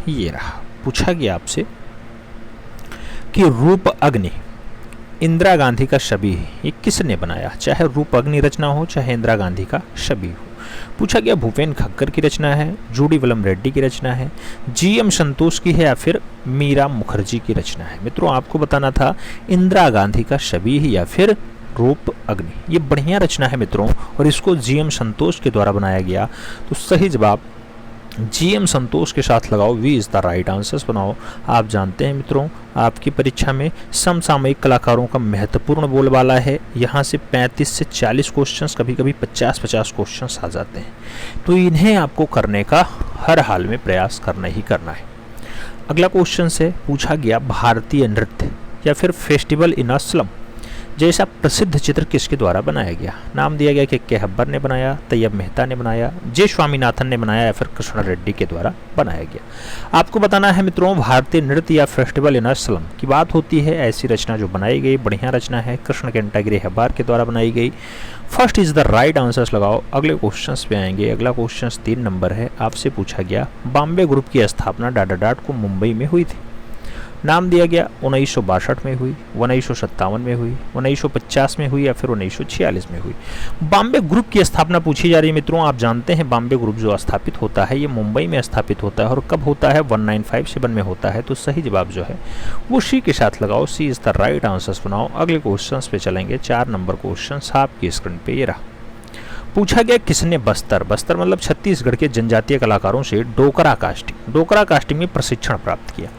ये रहा। पूछा गया आपसे कि रूप अग्नि इंदिरा गांधी का शबीह ये किसने बनाया, चाहे रूप अग्नि रचना हो चाहे इंदिरा गांधी का शबीह हो। पूछा गया भूपेन खक्कर की रचना है, जूडी वलम रेड्डी की रचना है, जीएम संतोष की है या फिर मीरा मुखर्जी की रचना है। मित्रों आपको बताना था इंदिरा गांधी का शबीह या फिर रूप अग्नि। ये बढ़िया रचना है मित्रों और इसको जीएम संतोष के द्वारा बनाया गया। तो सही जवाब जीएम संतोष के साथ लगाओ, B is the right answers बनाओ। आप जानते हैं मित्रों आपकी परीक्षा में समसामयिक कलाकारों का महत्वपूर्ण बोलबाला है। यहाँ से 35 से 40 क्वेश्चंस, कभी कभी 50-50 क्वेश्चंस आ जाते हैं, तो इन्हें आपको करने का हर हाल में प्रयास करना ही करना है। अगला क्वेश्चन से पूछा गया भारतीय नृत्य या फिर फेस्टिवल इन अ स्लम जैसा प्रसिद्ध चित्र किसके द्वारा बनाया गया। नाम दिया गया कि के हब्बर ने बनाया, तैयब मेहता ने बनाया, जे स्वामीनाथन ने बनाया या फिर कृष्णा रेड्डी के द्वारा बनाया गया। आपको बताना है मित्रों भारतीय नृत्य या फेस्टिवल इन अ स्लम की बात होती है ऐसी रचना जो बनाई गई, बढ़िया रचना है, कृष्ण कैंटागिरी हब्बार के द्वारा बनाई गई। First is the right answers लगाओ। अगले क्वेश्चन पे आएंगे। अगला क्वेश्चन 3 नंबर है। आपसे पूछा गया बॉम्बे ग्रुप की स्थापना डाडा डाट को मुंबई में हुई थी। नाम दिया गया 1962 में हुई, 1957 में हुई, 1950 में हुई या फिर 1946 में हुई। बॉम्बे ग्रुप की स्थापना पूछी जा रही है मित्रों। आप जानते हैं बॉम्बे ग्रुप जो स्थापित होता है ये मुंबई में स्थापित होता है और कब होता है 1957 में होता है। तो सही जवाब जो है वो सी के साथ लगाओ, सी इज द राइट आंसर्स बनाओ। अगले क्वेश्चन पे चलेंगे। 4 नंबर क्वेश्चन आपकी स्क्रीन पे ये रहा। पूछा गया किसने बस्तर मतलब छत्तीसगढ़ के जनजातीय कलाकारों से डोकरा कास्टिंग में प्रशिक्षण प्राप्त किया।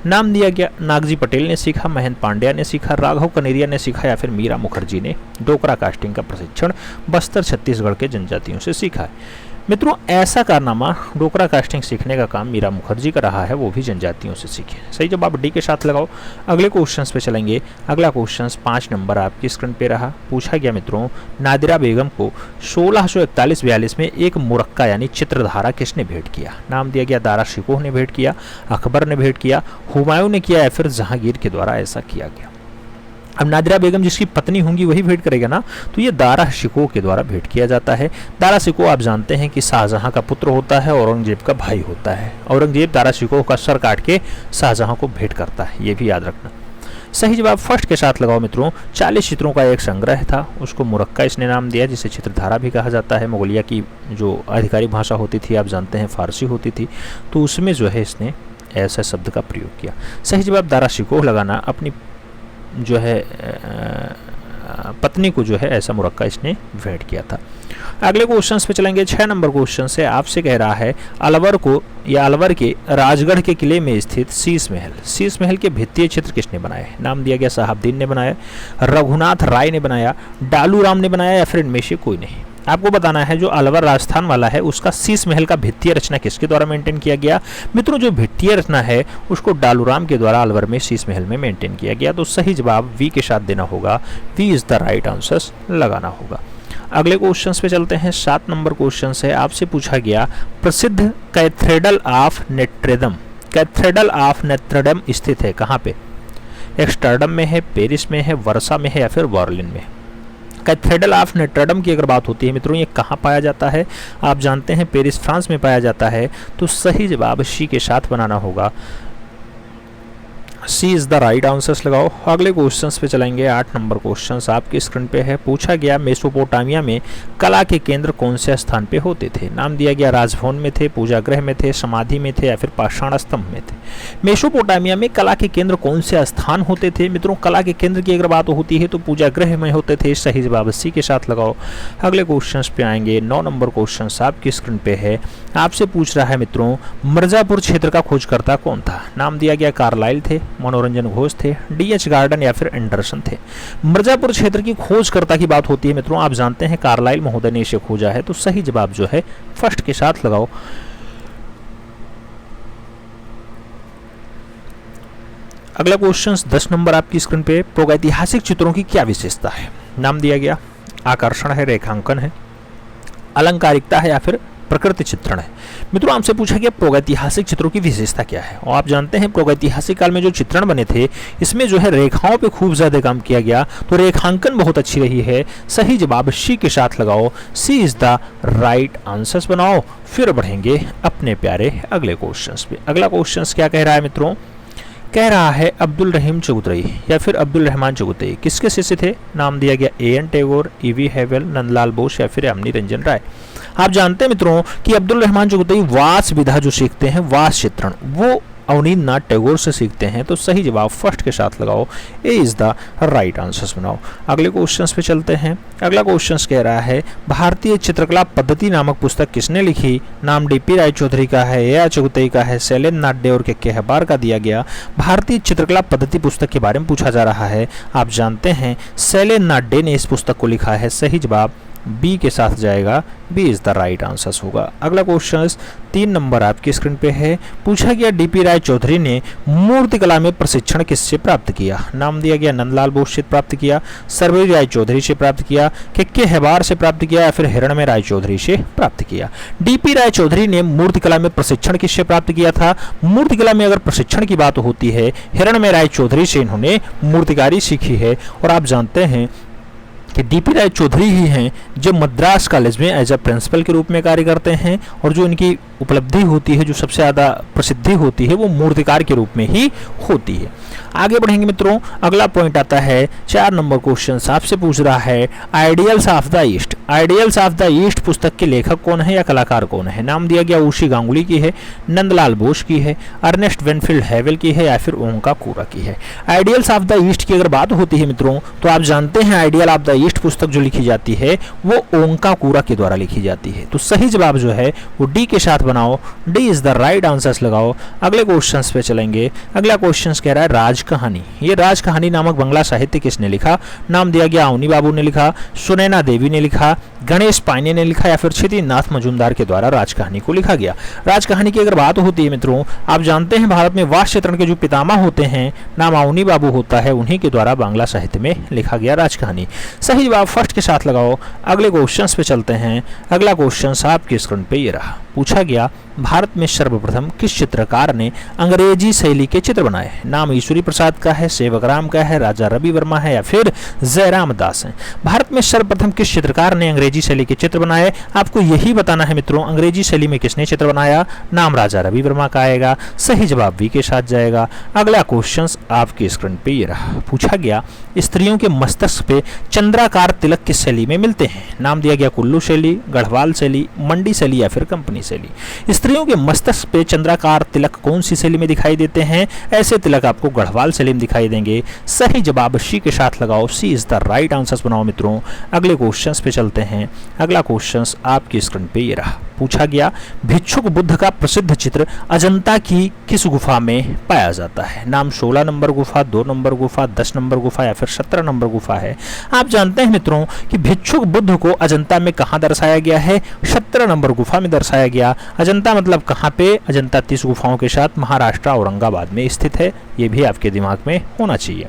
नाम दिया गया नागजी पटेल ने सीखा, महेंद्र पांड्या ने सीखा, राघव कनेरिया ने सीखा या फिर मीरा मुखर्जी ने डोकरा कास्टिंग का प्रशिक्षण बस्तर छत्तीसगढ़ के जनजातियों से सीखा है। मित्रों ऐसा कारनामा डोकरा कास्टिंग सीखने का काम मीरा मुखर्जी का रहा है, वो भी जनजातियों से सीखे। सही जवाब डी के साथ लगाओ। अगले क्वेश्चंस पे चलेंगे। अगला क्वेश्चन 5 नंबर आपकी स्क्रीन पे रहा। पूछा गया मित्रों नादिरा बेगम को 1641-42 में एक मुरक्का यानी चित्रधारा किसने भेंट किया। नाम दिया गया दारा शिकोह ने भेंट किया, अकबर ने भेंट किया, हुमायूं ने किया या फिर जहांगीर के द्वारा ऐसा किया गया। अब नादिरा बेगम जिसकी पत्नी होंगी वही भेंट करेगा ना, तो ये दारा शिकोह के द्वारा भेंट किया जाता है। दारा शिकोह आप जानते हैं कि शाहजहां का पुत्र होता है, औरंगजेब का भाई होता है। औरंगजेब दारा शिकोह का सर काट के शाहजहां को भेंट करता है, ये भी याद रखना। सही जवाब फर्स्ट के साथ लगाओ मित्रों। 40 चित्रों का एक संग्रह था, उसको मुरक्का इसने नाम दिया, जिसे चित्रधारा भी कहा जाता है। मुगलिया की जो आधिकारिक भाषा होती थी आप जानते हैं फारसी होती थी, तो उसमें जो है इसने ऐसा शब्द का प्रयोग किया। सही जवाब दारा शिकोह लगाना। अपनी जो है पत्नी को जो है ऐसा मुरक्का इसने भेंट किया था। अगले क्वेश्चंस पे चलेंगे। 6 नंबर क्वेश्चन से आपसे कह रहा है अलवर को या अलवर के राजगढ़ के किले में स्थित शीश महल के भित्तीय चित्र किसने बनाए। नाम दिया गया साहबदीन ने बनाया, रघुनाथ राय ने बनाया, डालू राम ने बनाया या फिर इनमें से कोई नहीं। आपको बताना है जो अलवर राजस्थान वाला है उसका शीश महल का भित्तीय रचना किसके द्वारा मेंटेन किया गया। मित्रों जो भित्तीय रचना है उसको डालूराम के द्वारा अलवर में शीश महल में मेंटेन किया गया। तो सही जवाब वी के साथ देना होगा, B is the right answers लगाना होगा। अगले क्वेश्चंस पे चलते हैं। 7 नंबर क्वेश्चन है। आपसे पूछा गया प्रसिद्ध कैथेड्रल ऑफ नेत्रेडम स्थित है कहाँ पे। एम्स्टर्डम में है, पेरिस में है, वर्सा में है या फिर बर्लिन में। कैथेड्रल ऑफ नेट्रेडम की अगर बात होती है मित्रों ये कहाँ पाया जाता है। आप जानते हैं पेरिस फ्रांस में पाया जाता है। तो सही जवाब सी के साथ बनाना होगा, सी इज द राइट आंसर्स लगाओ। अगले क्वेश्चंस पे चलेंगे। 8 नंबर क्वेश्चंस आपकी स्क्रीन पे है। पूछा गया मेसोपोटामिया में कला के केंद्र कौन से स्थान पे होते थे। नाम दिया गया राजभवन में थे, पूजा गृह में थे, समाधि में थे या फिर पाषाण स्तंभ में थे। मेसोपोटामिया में कला के केंद्र कौन से स्थान होते थे। मित्रों कला के केंद्र की अगर बात होती है तो पूजा गृह में होते थे। सही जवाब सी के साथ लगाओ। अगले क्वेश्चन पे आएंगे। 9 नंबर क्वेश्चन आपकी स्क्रीन पे है। आपसे पूछ रहा है मित्रों मिर्जापुर क्षेत्र का खोजकर्ता कौन था। नाम दिया गया कार्लाइल थे, मनोरंजन घोष थे, डीएच गार्डन या फिर एंडरसन थे। मिर्जापुर क्षेत्र की खोजकर्ता की बात होती है मित्रों आप जानते हैं कार्लाइल महोदय ने इसे खोजा है। तो सही जवाब जो है फर्स्ट के साथ लगाओ। अगला क्वेश्चन 10 नंबर आपकी स्क्रीन पे। प्रागैतिहासिक चित्रों की क्या विशेषता है। नाम दिया गया आकर्षण है, रेखांकन है, अलंकारिकता है या फिर प्रकृति चित्रण है। मित्रों आपसे पूछा गया प्रागैतिहासिक चित्रों की विशेषता क्या है, और आप जानते हैं प्रागैतिहासिक काल में जो चित्रण बने थे इसमें जो है रेखाओं पे खूब ज्यादा काम किया गया, तो रेखांकन बहुत अच्छी रही है। सही जवाब सी के साथ लगाओ, सी इज द राइट आंसर्स बनाओ। फिर बढ़ेंगे अपने प्यारे अगले क्वेश्चंस पे। अगला क्वेश्चंस क्या कह रहा है मित्रों, कह रहा है अब्दुल रहीम चौधरी या फिर अब्दुल रहमान चौधरी किसके शिष्य थे। नाम दिया गया ए.एन. टैगोर, ई.वी. हैवेल, नंदलाल बोस या फिर अमनी रंजन राय। आप जानते हैं मित्रों कि अब्दुल रहमान चौधरी वास विधा जो सीखते हैं, वास चित्रण, वो अवनींद्रनाथ टैगोर से सीखते हैं। तो सही जवाब फर्स्ट के साथ लगाओ, ए इज द राइट आंसर्स बनाओ। अगले क्वेश्चंस पे चलते हैं। अगला क्वेश्चंस कह रहा है भारतीय चित्रकला पद्धति नामक पुस्तक किसने लिखी। नाम डीपी राय चौधरी का है, ए आर चौगुतई का है, शैलेंद्र नाथ डे और के हबार का दिया गया। भारतीय चित्रकला पद्धति पुस्तक के बारे में पूछा जा रहा है। आप जानते हैं शैलेंद्र नाथ डे ने इस पुस्तक को लिखा है। सही जवाब बी के साथ जाएगा, B is the right answers होगा। अगला क्वेश्चन 3 नंबर आपकी स्क्रीन पे है। पूछा गया डीपी राय चौधरी ने मूर्तिकला में प्रशिक्षण किससे प्राप्त किया। नाम दिया गया नंदलाल बोस से प्राप्त किया, सर्वरी राय चौधरी से प्राप्त किया, के हेबार से प्राप्त किया या फिर हिरणमय राय चौधरी से प्राप्त किया। डीपी राय चौधरी ने मूर्तिकला में प्रशिक्षण किससे प्राप्त किया था। मूर्तिकला में अगर प्रशिक्षण की बात होती है, हिरणमय राय चौधरी से इन्होंने मूर्तिकारी सीखी है। और आप जानते हैं कि डीपी राय चौधरी ही हैं जो मद्रास कॉलेज में एज अ प्रिंसिपल के रूप में कार्य करते हैं, और जो इनकी उपलब्धि होती है, जो सबसे ज़्यादा प्रसिद्धि होती है, वो मूर्तिकार के रूप में ही होती है। आगे बढ़ेंगे मित्रों। अगला पॉइंट आता है 4 नंबर क्वेश्चन आपसे पूछ रहा है ideals of the east. Ideals of the east पुस्तक के लेखक कौन है या कलाकार कौन है। नाम दिया गया उशी गांगुली की है, नंदलाल बोस की है, अर्नेस्ट वेनफील्ड हैवेल की है या फिर ओंका कूरा की है। आइडियल्स ऑफ द ईस्ट की अगर बात होती है मित्रों, तो आप जानते हैं आइडियल ऑफ द ईस्ट पुस्तक जो लिखी जाती है वो ओंका कूरा के द्वारा लिखी जाती है। तो सही जवाब जो है वो डी के साथ बनाओ, D is the right answers लगाओ। अगले क्वेश्चंस पे चलेंगे। अगला क्वेश्चंस कह रहा है राज कहानी। ये राज कहानी नामक बंगला साहित्य किसने लिखा। नाम दिया गया अवनी बाबू ने लिखा, सुनैना देवी ने लिखा, गणेश पाइने ने लिखा या फिर क्षितिनाथ मजूमदार के द्वारा राज कहानी को लिखा गया। राज कहानी की अगर बात होती है मित्रों, आप जानते हैं भारत में वास चित्रण के जो पितामह होते हैं, नाम अवनी बाबू होता है, उन्हीं के द्वारा बांग्ला साहित्य में लिखा गया राज कहानी। सही जवाब फर्स्ट के साथ लगाओ। अगले क्वेश्चंस पे चलते हैं। अगला क्वेश्चन आपके स्क्रीन पे ये रहा। पूछा गया भारत में सर्वप्रथम किस चित्रकार ने अंग्रेजी शैली के चित्र बनाए। नाम ईश्वरी प्रसाद का है, सेवकराम का है, राजा रवि वर्मा है या फिर जयराम दास है। भारत में सर्वप्रथम किस चित्रकार ने अंग्रेजी शैली के चित्र बनाए, आपको यही बताना है मित्रों। अंग्रेजी शैली में किसने चित्र बनाया, नाम राजा रवि वर्मा का आएगा। सही जवाब बी के साथ जाएगा। अगला क्वेश्चन आपकी स्क्रीन पे ये रहा। पूछा गया स्त्रियों के मस्तक पे चंद्राकार तिलक किस शैली में मिलते हैं। नाम दिया गया कुल्लू शैली, गढ़वाल शैली, मंडी शैली या फिर कंपनी शैली। स्त्रियों के मस्तक पे चंद्राकार तिलक कौन सी शैली में दिखाई देते हैं। ऐसे तिलक आपको गढ़वाल शैली में दिखाई देंगे। सही जवाब सी के साथ लगाओ, सी इज द राइट आंसर्स बनाओ मित्रों। अगले क्वेश्चंस पे चलते हैं। अगला क्वेश्चंस आपकी स्क्रीन पे ये रहा। पूछा गया भिक्षुक बुद्ध का प्रसिद्ध चित्र अजंता की किस गुफा में पाया जाता है। नाम 16 नंबर गुफा, 2 नंबर गुफा, 10 नंबर गुफा या फिर 17 नंबर गुफा है। आप जानते हैं मित्रों कि भिक्षुक बुद्ध को अजंता में कहां दर्शाया गया है, 17 नंबर गुफा में दर्शाया गया। अजंता मतलब कहां पे, अजंता 30 गुफाओं के साथ महाराष्ट्र औरंगाबाद में स्थित है। ये भी आपके दिमाग में होना चाहिए।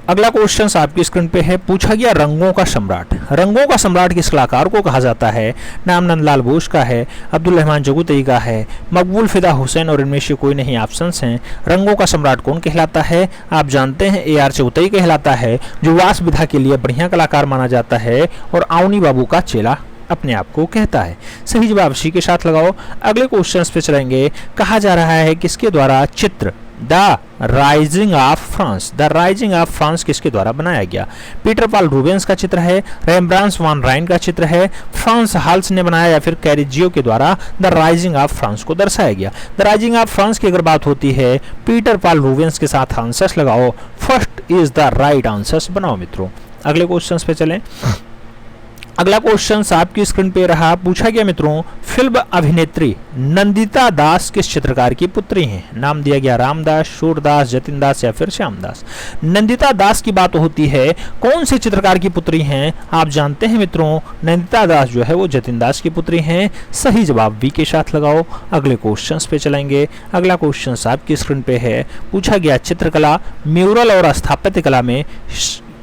अगला क्वेश्चन आपकी स्क्रीन पे है। पूछा गया रंगों का सम्राट। रंगों का सम्राट किस कलाकार को कहा जाता है। नाम नंदलाल बोस का है, अब्दुल रहमान चौगुतई का है, मकबूल फिदा हुसैन और इनमें से कोई नहीं ऑप्शंस हैं। रंगों का सम्राट कौन कहलाता है, आप जानते हैं ए आर चौगुतई कहलाता है, जो वास विधा के लिए बढ़िया कलाकार माना जाता है और अवनी बाबू का चेला अपने आप को कहता है। सही जवाब सी के साथ लगाओ। अगले क्वेश्चंस पे चलेंगे। कहा जा रहा है किसके द्वारा चित्र the rising of France, the rising of France किसके द्वारा बनाया गया। पीटर पॉल रूबेंस का चित्र है, रेम्ब्रांड्ट वान राइन का चित्र है, फ्रांस हाल्स ने बनाया या फिर कैरिजियो के द्वारा द राइजिंग ऑफ फ्रांस को दर्शाया गया। द राइजिंग ऑफ फ्रांस की अगर बात होती है, पीटर पॉल रूबेंस के साथ आंसर्स लगाओ। First is the right answers बनाओ मित्रों। अगले क्वेश्चंस पे चलें। अगला क्वेश्चन आपकी स्क्रीन पे रहा। पूछा गया मित्रों फिल्म अभिनेत्री नंदिता दास किस चित्रकार की पुत्री हैं। नाम दिया गया रामदास, सूरदास, जतिन दास या फिर श्यामदास। नंदिता दास की बात होती है, कौन से चित्रकार की पुत्री हैं, आप जानते हैं मित्रों नंदिता दास जो है वो जतिन दास की पुत्री हैं। सही जवाब बी के साथ लगाओ। अगले क्वेश्चन पे चलेंगे। अगला क्वेश्चन आपकी स्क्रीन पे है। पूछा गया चित्रकला, म्यूरल और स्थापत्य कला में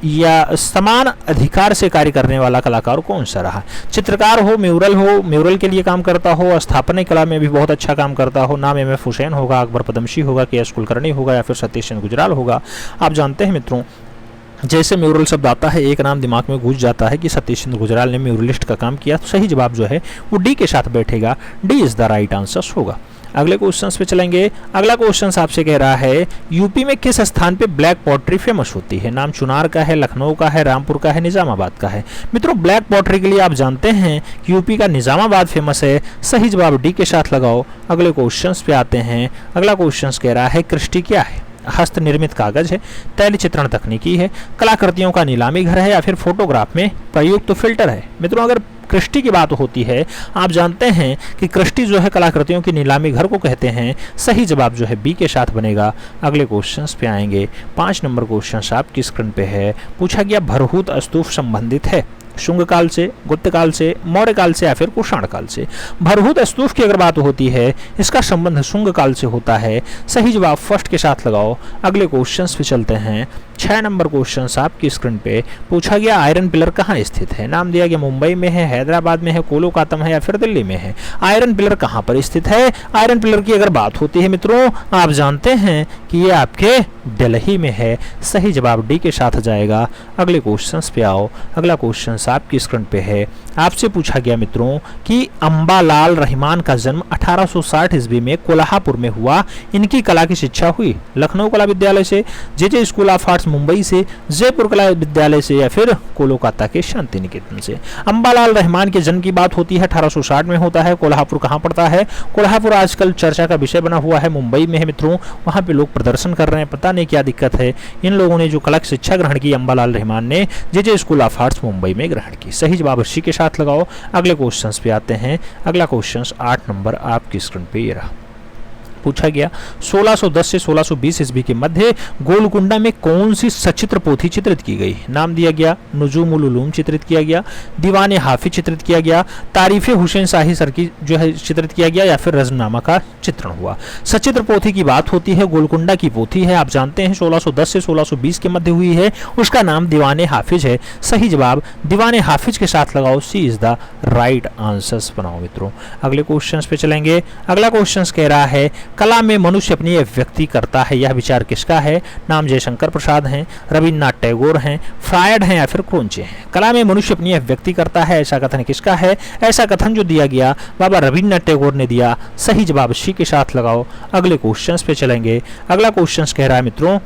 या समान अधिकार से कार्य करने वाला कलाकार कौन सा रहा? चित्रकार हो, म्यूरल के लिए काम करता हो, स्थापना कला में भी बहुत अच्छा काम करता हो। नाम एम एफ हुसैन होगा, अकबर पदमशी होगा, के एस कुलकर्णी होगा या फिर सतीश चंद्र गुजराल होगा। आप जानते हैं मित्रों, जैसे म्यूरल शब्द आता है एक नाम दिमाग में घुस जाता है कि सतीश चंद्र गुजराल ने म्यूरलिस्ट का काम किया, तो सही जवाब जो है वो डी के साथ बैठेगा। D is the right answer होगा। अगले क्वेश्चन पे चलेंगे। अगला क्वेश्चन आपसे कह रहा है यूपी में किस स्थान पे ब्लैक पॉटरी फेमस होती है? नाम चुनार का है, लखनऊ का है, रामपुर का है, निजामाबाद का है। मित्रों ब्लैक पॉटरी के लिए आप जानते हैं कि यूपी का निजामाबाद फेमस है। सही जवाब डी के साथ लगाओ। अगले क्वेश्चन पे आते हैं। अगला क्वेश्चन कह रहा है क्रिस्टी क्या है? हस्त निर्मित कागज है, तैल चित्रण तकनीकी है, कलाकृतियों का नीलामी घर है या फिर फोटोग्राफ में प्रयुक्त फिल्टर है। मित्रों अगर क्रिस्टी की बात होती है, आप जानते हैं कि क्रिस्टी जो है कलाकृतियों की नीलामी घर को कहते हैं। सही जवाब जो है बी के साथ बनेगा। अगले क्वेश्चंस पे आएंगे। 5 नंबर क्वेश्चन आपकी स्क्रीन पे है। पूछा गया भरहूत स्तूप संबंधित है शुंग काल से, गुप्त काल से, मौर्य काल से या फिर कुषाण काल से। भरहूत स्तूप की अगर बात होती है, इसका संबंध शुंग काल से होता है। सही जवाब फर्स्ट के साथ लगाओ। अगले क्वेश्चंस पे चलते हैं। 6 नंबर क्वेश्चन आपकी स्क्रीन पे पूछा गया आयरन पिलर कहाँ स्थित है? नाम दिया गया मुंबई में है, हैदराबाद में है, कोलकाता में है या फिर दिल्ली में है। आयरन पिलर कहाँ पर स्थित है? आयरन पिलर की अगर बात होती है मित्रों, आप जानते हैं कि ये आपके दिल्ली में है। सही जवाब डी के साथ जाएगा। अगले क्वेश्चन पे आओ। अगला क्वेश्चन आपकी स्क्रीन पे है। आपसे पूछा गया मित्रों कि अंबालाल रहमान का जन्म 1860 ईस्वी में कोल्हापुर में हुआ। इनकी कला की शिक्षा हुई लखनऊ कला विद्यालय से, जे स्कूल ऑफ आर्ट्स मुंबई से, जयपुर कला विद्यालय से या फिर कोलकाता के शांति निकेतन से। अंबालाल रहमान के जन्म की बात होती है 1860 में होता है। कोल्हापुर कहाँ पड़ता है? कोल्हापुर आजकल चर्चा का विषय बना हुआ है, मुंबई में है मित्रों। वहां पे लोग प्रदर्शन कर रहे हैं, पता नहीं क्या दिक्कत है। इन लोगों ने जो कला की शिक्षा ग्रहण की अंबालाल रहमान ने जे स्कूल ऑफ आर्ट्स मुंबई में ग्रहण की। सही जवाब सी के साथ लगाओ। अगले क्वेश्चन पे आते हैं। अगला क्वेश्चन 8 नंबर आपकी स्क्रीन पे ये रहा। पूछा गया 1610 से 1620 ईस्वी के मध्य गोलकुंडा में कौन सी सचित्र पोथी चित्रित की गई? नाम दिया गया नुजूमुल उलूम चित्रित किया गया, दीवाने हाफिज चित्रित किया गया, तारीफे हुसैन शाही सर की जो है चित्रित किया गया या फिर रजमनामा का चित्रण हुआ। सचित्र पोथी की बात होती है, गोलकुंडा की पोथी है, आप जानते हैं 1610 से 1620 के मध्य हुई है। उसका नाम दीवाने हाफिज है। सही जवाब दीवाने हाफिज के साथ लगाओ। सी इज द राइट आंसर बनाओ मित्रों। अगले क्वेश्चन पे चलेंगे। अगला क्वेश्चन कह रहा है कला में मनुष्य अपनी अभिव्यक्ति करता है, यह विचार किसका है? नाम जयशंकर प्रसाद हैं, रविन्द्रनाथ टैगोर हैं, फ्रायड हैं या फिर क्रोंचे हैं। कला में मनुष्य अपनी अभिव्यक्ति करता है, ऐसा कथन किसका है? ऐसा कथन जो दिया गया बाबा रविन्द्रनाथ टैगोर ने दिया। सही जवाब सी के साथ लगाओ। अगले क्वेश्चन पे चलेंगे। अगला क्वेश्चन कह रहा है मित्रों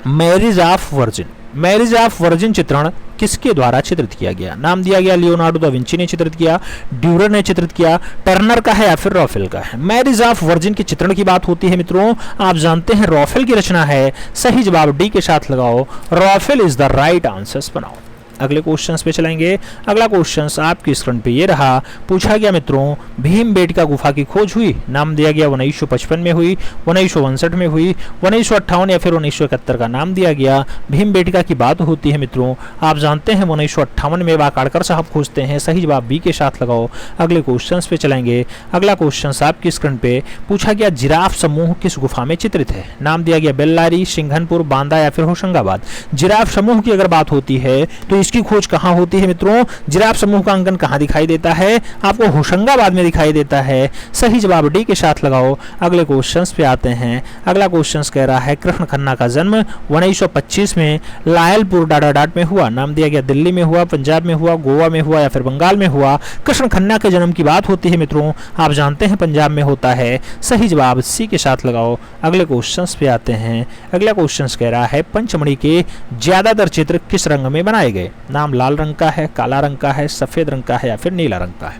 marriage of virgin. Marriage of virgin चित्रण किसके द्वारा चित्रित किया गया? नाम दिया गया लियोनार्डो दा विंची ने चित्रित किया, ड्यूरर ने चित्रित किया, टर्नर का है या फिर रॉफेल का है। मैरिज ऑफ वर्जिन के चित्रण की बात होती है मित्रों, आप जानते हैं रॉफेल की रचना है। सही जवाब डी के साथ लगाओ। रॉफेल इज द राइट आंसर बनाओ। अगले क्वेश्चंस पे चलेंगे। अगला क्वेश्चंस आपकी स्क्रीन पे ये रहा। पूछा गया मित्रों भीमबेटका गुफा की खोज हुई। नाम दिया गया 1955 में हुई, 1962 में हुई, 1958 या फिर 1971 का नाम दिया गया। भीमबेटका की बात होती है मित्रों, आप जानते हैं 1958 में वाकाड़कर साहब खोजते हैं। सही जवाब बी के साथ लगाओ। अगले क्वेश्चंस पे चलेंगे। अगला क्वेश्चन आपकी स्क्रीन पे पूछा गया जिराफ समूह किस गुफा में चित्रित है? नाम दिया गया बेल्लारी, सिंघनपुर, बांदा या फिर होशंगाबाद। जिराफ समूह की अगर बात होती है तो इसकी खोज कहां होती है मित्रों? जिराफ समूह का अंकन कहां दिखाई देता है? आपको होशंगाबाद में दिखाई देता है। सही जवाब डी के साथ लगाओ। अगले क्वेश्चंस पे आते हैं। अगला क्वेश्चंस कह रहा है कृष्ण खन्ना का जन्म 1925 में लायलपुर डाडाडाट में हुआ। नाम दिया गया दिल्ली में हुआ, पंजाब में हुआ, गोवा में हुआ या फिर बंगाल में हुआ। कृष्ण खन्ना के जन्म की बात होती है मित्रों, आप जानते हैं पंजाब में होता है। सही जवाब सी के साथ लगाओ। अगले क्वेश्चंस पे आते हैं। अगला क्वेश्चंस कह रहा है पंचमढ़ी के ज्यादातर चित्र किस रंग में बनाए गए? नाम लाल रंग का है, काला रंग का है, सफेद रंग का है या फिर नीला रंग का है।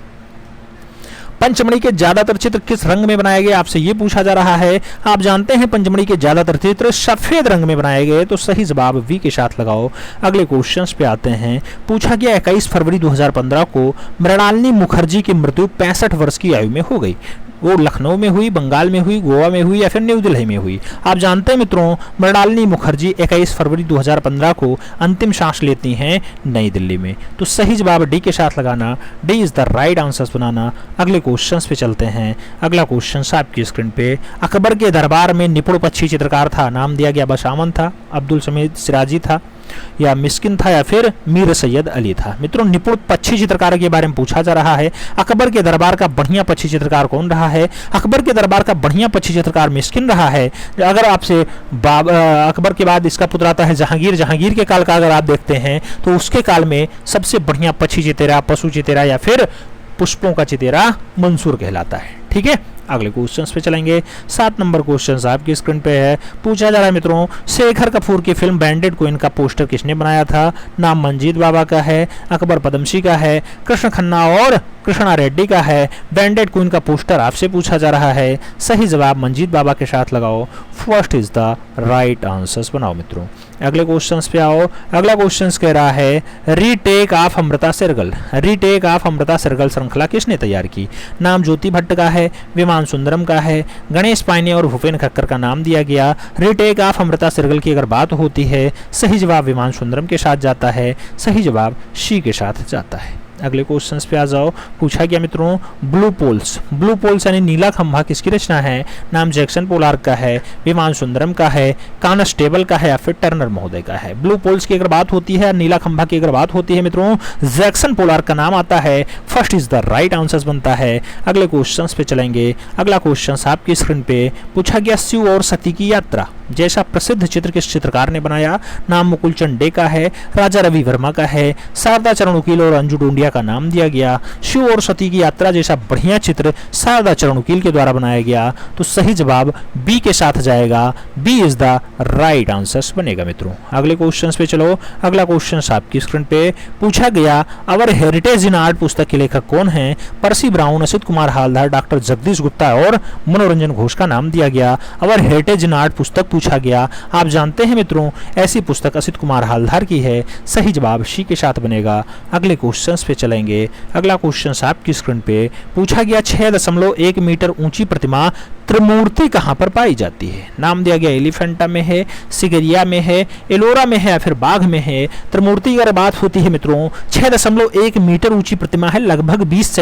पंचमढ़ी के ज्यादातर चित्र किस रंग में बनाए गए आपसे ये पूछा जा रहा है। आप जानते हैं पंचमढ़ी के ज्यादातर चित्र सफेद रंग में बनाए गए, तो सही जवाब वी के साथ लगाओ। अगले क्वेश्चंस पे आते हैं। पूछा गया 21 फरवरी 2015 को मृणालिनी मुखर्जी की मृत्यु 65 वर्ष की आयु में हो गई। वो लखनऊ में हुई, बंगाल में हुई, गोवा में हुई या फिर न्यू दिल्ली में हुई। आप जानते हैं मित्रों मृणालिनी मुखर्जी 21 फरवरी 2015 को अंतिम सांस लेती हैं नई दिल्ली में। तो सही जवाब डी के साथ लगाना। D is the right answer बनाना। अगले क्वेश्चंस पे चलते हैं। अगला क्वेश्चन आपकी स्क्रीन पे अकबर के दरबार में निपुण पक्षी चित्रकार था। नाम दिया गया बशामन था, अब्दुल समीद सिराजी था, या मिस्किन था या फिर मीर सैयद अली था। मित्रों निपुण पक्षी चित्रकार के बारे में पूछा जा रहा है। अकबर के दरबार का बढ़िया पक्षी चित्रकार कौन रहा है? अकबर के दरबार का बढ़िया पक्षी चित्रकार मिस्किन रहा है। अगर आपसे अकबर के बाद इसका पुत्र आता है जहांगीर, जहांगीर के काल का अगर आप देखते हैं तो उसके काल में सबसे बढ़िया पक्षी चितेरा, पशु चितेरा या फिर पुष्पों का चितेरा मंसूर कहलाता है। ठीक है, अगले क्वेश्चंस पे चलेंगे। 7 नंबर क्वेश्चन आपकी स्क्रीन पे है। पूछा जा रहा है मित्रों, शेखर कपूर की फिल्म बैंडेड क्वीन का पोस्टर किसने बनाया था? नाम मंजीत बाबा का है, अकबर पदमसी का है, कृष्ण खन्ना और कृष्णा रेड्डी का है। बैंडेड क्वीन का पोस्टर आपसे पूछा जा रहा है। सही जवाब मंजीत बाबा के साथ लगाओ। First is the right answers बनाओ मित्रों। अगले क्वेश्चंस पे आओ। अगला क्वेश्चंस कह रहा है retake of Amrita Shergill, retake of Amrita Shergill श्रृंखला किसने तैयार की? नाम ज्योति भट्ट का है, विमान सुंदरम का है, गणेश पाइने और भूपेन खक्कर का नाम दिया गया। रीटेक ऑफ अमृता सिरगल की अगर बात होती है, सही जवाब विमान सुंदरम के साथ जाता है। सही जवाब सी के साथ जाता है। अगले क्वेश्चंस पे आ जाओ। पूछा गया मित्रों ब्लू पोल्स, ब्लू पोल्स यानी नीला खंभा किसकी रचना है? नाम जैक्सन पोलार्क का है, विमान सुंदरम का है, कांस्टेबल का है या फिर टर्नर महोदय का है। ब्लू पोल्स की अगर बात होती है, नीला खंभा की अगर बात होती है मित्रों, जैक्सन पोलार्क का नाम आता है। First is the right answer बनता है। अगले क्वेश्चंस पे चलेंगे। अगला क्वेश्चन आपकी स्क्रीन पे पूछा गया शिव और सती की यात्रा जैसा प्रसिद्ध चित्र किस चित्रकार ने बनाया? नाम मुकुल चंद डे का है, राजा रवि वर्मा का है, शारदा चरण उकील और अंजू डोंडिया का नाम दिया गया। शिव और सती की यात्रा जैसा बढ़िया चित्र शारदा चरण उकील के द्वारा बनाया गया। तो सही जवाब बी के साथ जाएगा। B is the right answer बनेगा मित्रों। अगले क्वेश्चन पे चलो। अगला क्वेश्चन आपकी स्क्रीन पे पूछा गया अवर हेरिटेज इन आर्ट पुस्तक के लेखक कौन है? परसी ब्राउन, असित कुमार हालदार, डॉक्टर जगदीश गुप्ता और मनोरंजन घोष का नाम दिया गया। अवर हेरिटेज इन आर्ट पुस्तक पूछा गया। आप जानते हैं मित्रों ऐसी पुस्तक असित कुमार हालदार की है। सही जवाब सी के साथ बनेगा। अगले क्वेश्चंस पे चलेंगे। अगला क्वेश्चन आपकी स्क्रीन पे पूछा गया 6.1 मीटर ऊंची प्रतिमा त्रिमूर्ति कहां पर पाई जाती है? नाम दिया गया एलिफेंटा में है, सिगरिया में है, एलोरा में है या फिर बाघ में है। त्रिमूर्ति की अगर बात होती है मित्रों 6.1 मीटर ऊंची प्रतिमा है, लगभग 20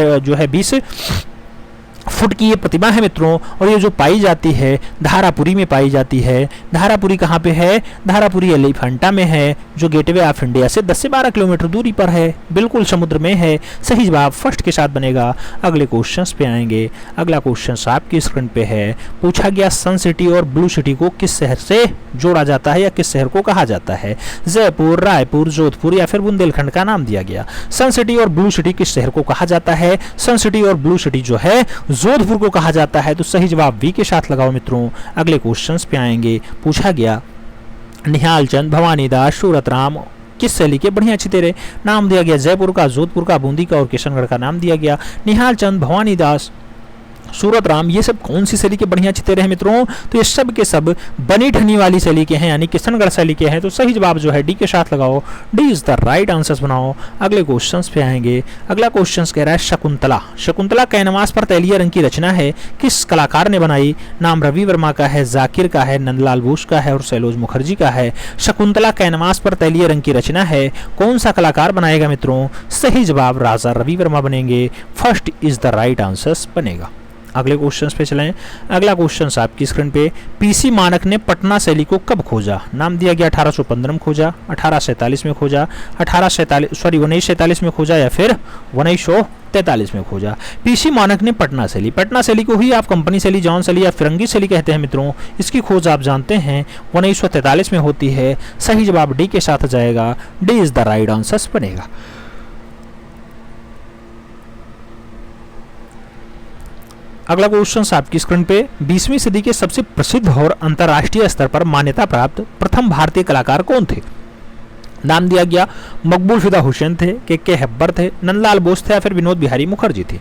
फुट की ये प्रतिमा है मित्रों। और ये जो पाई जाती है धारापुरी में पाई जाती है। धारापुरी कहाँ पे है? धारापुरी एलिफेंटा में है जो गेटवे ऑफ इंडिया से 10 से 12 किलोमीटर दूरी पर है, बिल्कुल समुद्र में है। सही जवाब फर्स्ट के साथ बनेगा। अगले क्वेश्चंस पे आएंगे। अगला क्वेश्चन आपकी स्क्रीन पे है। पूछा गया सन सिटी और ब्लू सिटी को किस शहर से जोड़ा जाता है या किस शहर को कहा जाता है? जयपुर, रायपुर, जोधपुर या फिर बुंदेलखंड का नाम दिया गया। सन सिटी और ब्लू सिटी किस शहर को कहा जाता है? सन सिटी और ब्लू सिटी जो है जोधपुर को कहा जाता है। तो सही जवाब वी के साथ लगाओ मित्रों। अगले क्वेश्चंस पे आएंगे। पूछा गया निहाल चंद, भवानी दास, सूरतराम किस शैली के बढ़िया चितेरे? नाम दिया गया जयपुर का, जोधपुर का, बूंदी का और किशनगढ़ का नाम दिया गया। निहाल चंद, भवानी दास, सूरतराम ये सब कौन सी शैली के बढ़िया चितेरे हैं मित्रों? तो ये सब के सब बनी ठनी वाली शैली के हैं यानी किशनगढ़ शैली के हैं। तो सही जवाब जो है डी के साथ लगाओ। D is the right answer बनाओ। अगले क्वेश्चंस पे आएंगे। अगला क्वेश्चंस कह रहा है शकुंतला। शकुंतला कैनवास पर तैलीय रंग की रचना है, किस कलाकार ने बनाई? नाम रवि वर्मा का है, जाकिर का है, नंदलाल बोस का है और सैलोज मुखर्जी का है। शकुंतला कैनवास पर तैलीय रंग की रचना है, कौन सा कलाकार बनाएगा मित्रों? सही जवाब राजा रवि वर्मा बनेंगे। First is the right answer बनेगा। अगले क्वेश्चंस पे चलें। अगला क्वेश्चन आपकी स्क्रीन पे पीसी मानक ने पटना शैली को कब खोजा? नाम दिया गया 1815 में खोजा, 1847 में खोजा, 1947 में खोजा या फिर 1943 में खोजा। पीसी मानक ने पटना शैली को ही आप कंपनी शैली, जॉन शैली या फिरंगी शैली कहते हैं मित्रों। इसकी खोज आप जानते हैं 1943 में होती है। सही जवाब डी के साथ जाएगा। D is the right answer बनेगा। अगला क्वेश्चन आपकी स्क्रीन पे 20वीं सदी के सबसे प्रसिद्ध और अंतर्राष्ट्रीय स्तर पर मान्यता प्राप्त प्रथम भारतीय कलाकार कौन थे? नाम दिया गया मकबूल फिदा हुसैन थे, के हेब्बर थे, नंदलाल बोस थे या फिर विनोद बिहारी मुखर्जी थे।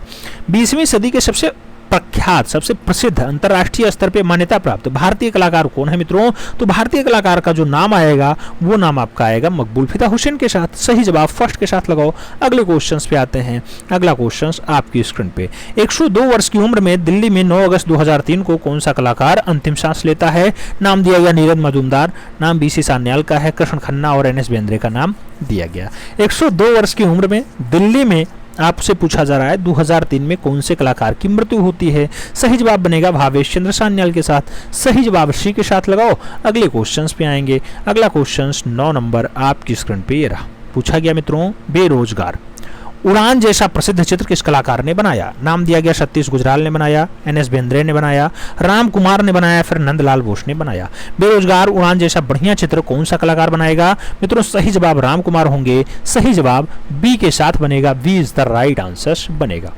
20वीं सदी के सबसे प्रख्यात, सबसे प्रसिद्ध अंतर्राष्ट्रीय स्तर पे मान्यता प्राप्त भारतीय कलाकार कौन है मित्रों? तो भारतीय कलाकार का जो नाम आएगा वो नाम आपका आएगा मकबूल फिदा हुसैन के साथ। सही जवाब फर्स्ट के साथ लगाओ। अगले क्वेश्चंस पे आते हैं। अगला क्वेश्चंस आपकी स्क्रीन पे 102 वर्ष की उम्र में दिल्ली में 9 अगस्त 2003 को कौन सा कलाकार अंतिम सांस लेता है? नाम दिया गया नीरज मजूमदार, नाम बीसी सान्याल का है, कृष्ण खन्ना और NS बेंद्रे का नाम दिया गया। 102 वर्ष की उम्र में दिल्ली में आपसे पूछा जा रहा है 2003 में कौन से कलाकार की मृत्यु होती है। सही जवाब बनेगा भावेश चंद्र सान्याल के साथ। सही जवाब सी के साथ लगाओ। अगले क्वेश्चंस पे आएंगे। अगला क्वेश्चंस 9 नंबर आपकी स्क्रीन पे ये रहा। पूछा गया मित्रों बेरोजगार। उड़ान जैसा प्रसिद्ध चित्र किस कलाकार ने बनाया। नाम दिया गया सतीश गुजराल ने बनाया, एनएस बेंद्रे ने बनाया, राम कुमार ने बनाया, फिर नंदलाल बोस ने बनाया। बेरोजगार उड़ान जैसा बढ़िया चित्र कौन सा कलाकार बनाएगा मित्रों। सही जवाब राम कुमार होंगे। सही जवाब बी के साथ बनेगा। B is the right answer बनेगा।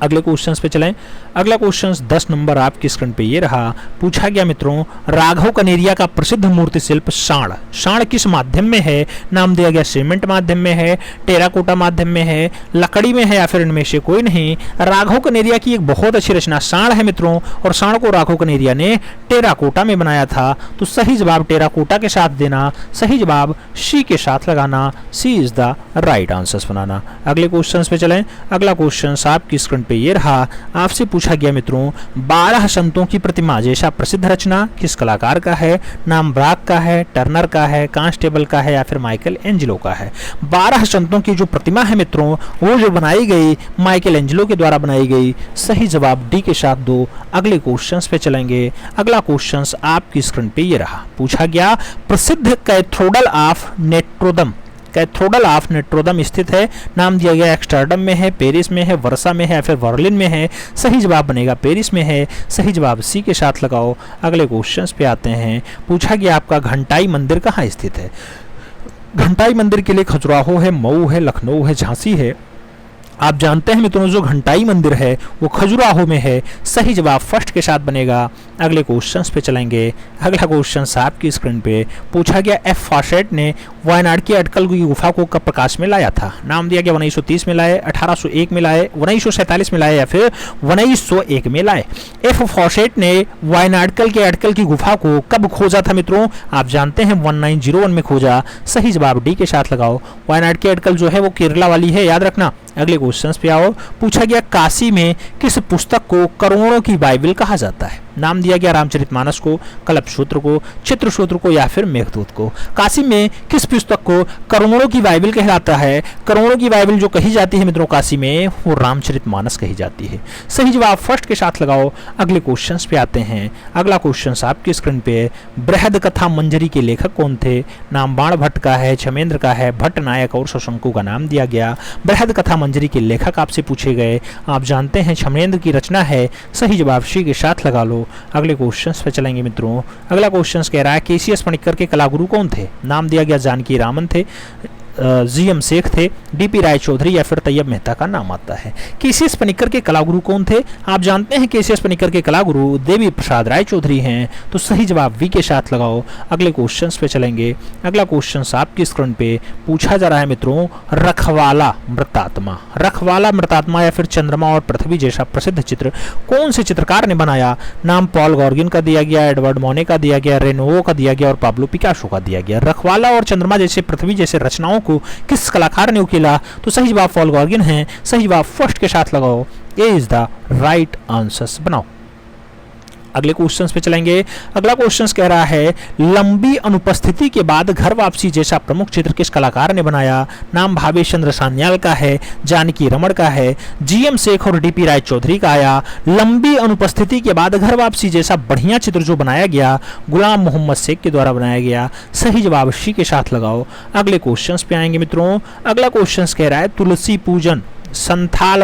अगले क्वेश्चंस पे चलें। अगला क्वेश्चंस 10 नंबर आपकी स्क्रीन पे ये रहा। पूछा गया मित्रों राघव कनेरिया का प्रसिद्ध मूर्ति शिल्प साण। साण किस माध्यम में है। नाम दिया गया सीमेंट माध्यम में है, टेराकोटा माध्यम में है, लकड़ी में है, या फिर इनमें से कोई नहीं। राघव कनेरिया की एक बहुत अच्छी रचना साण है मित्रों, और साण को राघव कनेरिया ने टेराकोटा में बनाया था। तो सही जवाब टेराकोटा के साथ देना। सही जवाब सी के साथ लगाना। सी इज द राइट आंसर बनाना। अगले क्वेश्चंस पे चलें। अगला क्वेश्चन आपकी स्क्रीन पे ये रहा। आपसे पूछा गया मित्रों 12 संतों की प्रतिमा जैसा प्रसिद्ध रचना किस कलाकार का है। नाम ब्राक का है, टर्नर का है, कांस्टेबल का है, या फिर माइकल एंजेलो का है। 12 संतों की जो प्रतिमा है मित्रों वो जो बनाई गई माइकल एंजेलो के द्वारा बनाई गई। सही जवाब डी के साथ दो। अगले क्वेश्चंस पे चलेंगे। अगला क्वेश्चंस आपकी स्क्रीन पे ये रहा। पूछा गया प्रसिद्ध cathedral of Notre-Dame. Cathedral of Notre-Dame स्थित है। नाम दिया गया एम्स्टर्डम में है, पेरिस में है, वर्सा में है, या फिर बर्लिन में है। सही जवाब बनेगा पेरिस में है। सही जवाब सी के साथ लगाओ। अगले क्वेश्चंस पे आते हैं। पूछा गया आपका घंटाई मंदिर कहाँ स्थित है। घंटाई मंदिर के लिए खजुराहो है, मऊ है, लखनऊ है, झांसी है। आप जानते हैं मित्रों जो घंटाई मंदिर है वो खजुराहो में है। सही जवाब फर्स्ट के साथ बनेगा। अगले क्वेश्चंस पे चलेंगे। अगला क्वेश्चन आपकी स्क्रीन पे पूछा गया एफ फॉसेट ने वायनाड की अटकल की गुफा को कब प्रकाश में लाया था। नाम दिया गया 1930 में लाए, 1801 में लाए, 1947 में लाए, या फिर 1901 में लाए। एफ फॉसेट ने वायनाडकल के अटकल की गुफा को कब खोजा था मित्रों। आप जानते हैं 1901 में खोजा। सही जवाब डी के साथ लगाओ। वायनाड की अटकल जो है वो केरला वाली है, याद रखना। अगले क्वेश्चंस पे आओ। पूछा गया काशी में किस पुस्तक को करोड़ों की बाइबल कहा जाता है। नाम दिया गया रामचरितमानस को, कल्पसूत्र को, चित्रसूत्र को, या फिर मेघदूत को। काशी में किस पुस्तक को करोड़ों की बाइबल कहलाता है। करोड़ों की बाइबल जो कही जाती है मित्रों काशी में वो रामचरितमानस कही जाती है। सही जवाब फर्स्ट के साथ लगाओ। अगले क्वेश्चंस पे आते हैं। अगला क्वेश्चन आपकी स्क्रीन पे बृहद कथा मंजरी के लेखक कौन थे। नाम बाण भट्ट का है, छमेंद्र का है, भट्ट नायक और शशंकु का नाम दिया गया। बृहद कथा मंजरी के लेखक आपसे पूछे गए। आप जानते हैं छमेंद्र की रचना है। सही जवाब सी के साथ लगा लो। अगले क्वेश्चंस पे चलेंगे मित्रों। अगला क्वेश्चंस कह रहा है केसीएस पनिक्कर के कलागुरु कौन थे। नाम दिया गया जानकी रामन थे, जीएम शेख थे, डीपी राय चौधरी, या फिर तैयब मेहता का नाम आता है। केसीएस पनिक्कर के कलागुरु कौन थे। आप जानते हैं केसीएस पनिक्कर के कलागुरु देवी प्रसाद राय चौधरी हैं। तो सही जवाब वी के साथ लगाओ। अगले क्वेश्चंस पे चलेंगे। अगला क्वेश्चंस आपकी स्क्रीन पे पूछा जा रहा है मित्रों रखवाला मृतात्मा। रखवाला मृतात्मा या फिर चंद्रमा और पृथ्वी जैसा प्रसिद्ध चित्र कौन से चित्रकार ने बनाया। नाम पॉल गॉर्गिन का दिया गया, एडवर्ड मोने का दिया गया, रेनोवो का दिया गया, और पाब्लो पिकासो का दिया गया। रखवाला और चंद्रमा जैसे पृथ्वी जैसे रचनाओं को किस कलाकार ने उकेला। तो सही जवाब पॉल गॉर्गिन है। सही जवाब फर्स्ट के साथ लगाओ। ए इज द राइट आंसर बनाओ। अगले क्वेश्चंस पे चलेंगे। अगला क्वेश्चंस कह रहा है लंबी अनुपस्थिति के बाद घर वापसी जैसा प्रमुख चित्र किस कलाकार ने बनाया। नाम भावेश चंद्र सान्याल का है, जानकी रमण का है, जीएम शेख और डीपी राय चौधरी का आया। लंबी अनुपस्थिति के बाद घर वापसी जैसा बढ़िया चित्र जो बनाया गया गुलाम मोहम्मद शेख के द्वारा बनाया गया। सही जवाब सी के साथ लगाओ। अगले क्वेश्चंस पे आएंगे मित्रों। अगला क्वेश्चंस कह रहा है तुलसी पूजन संथाल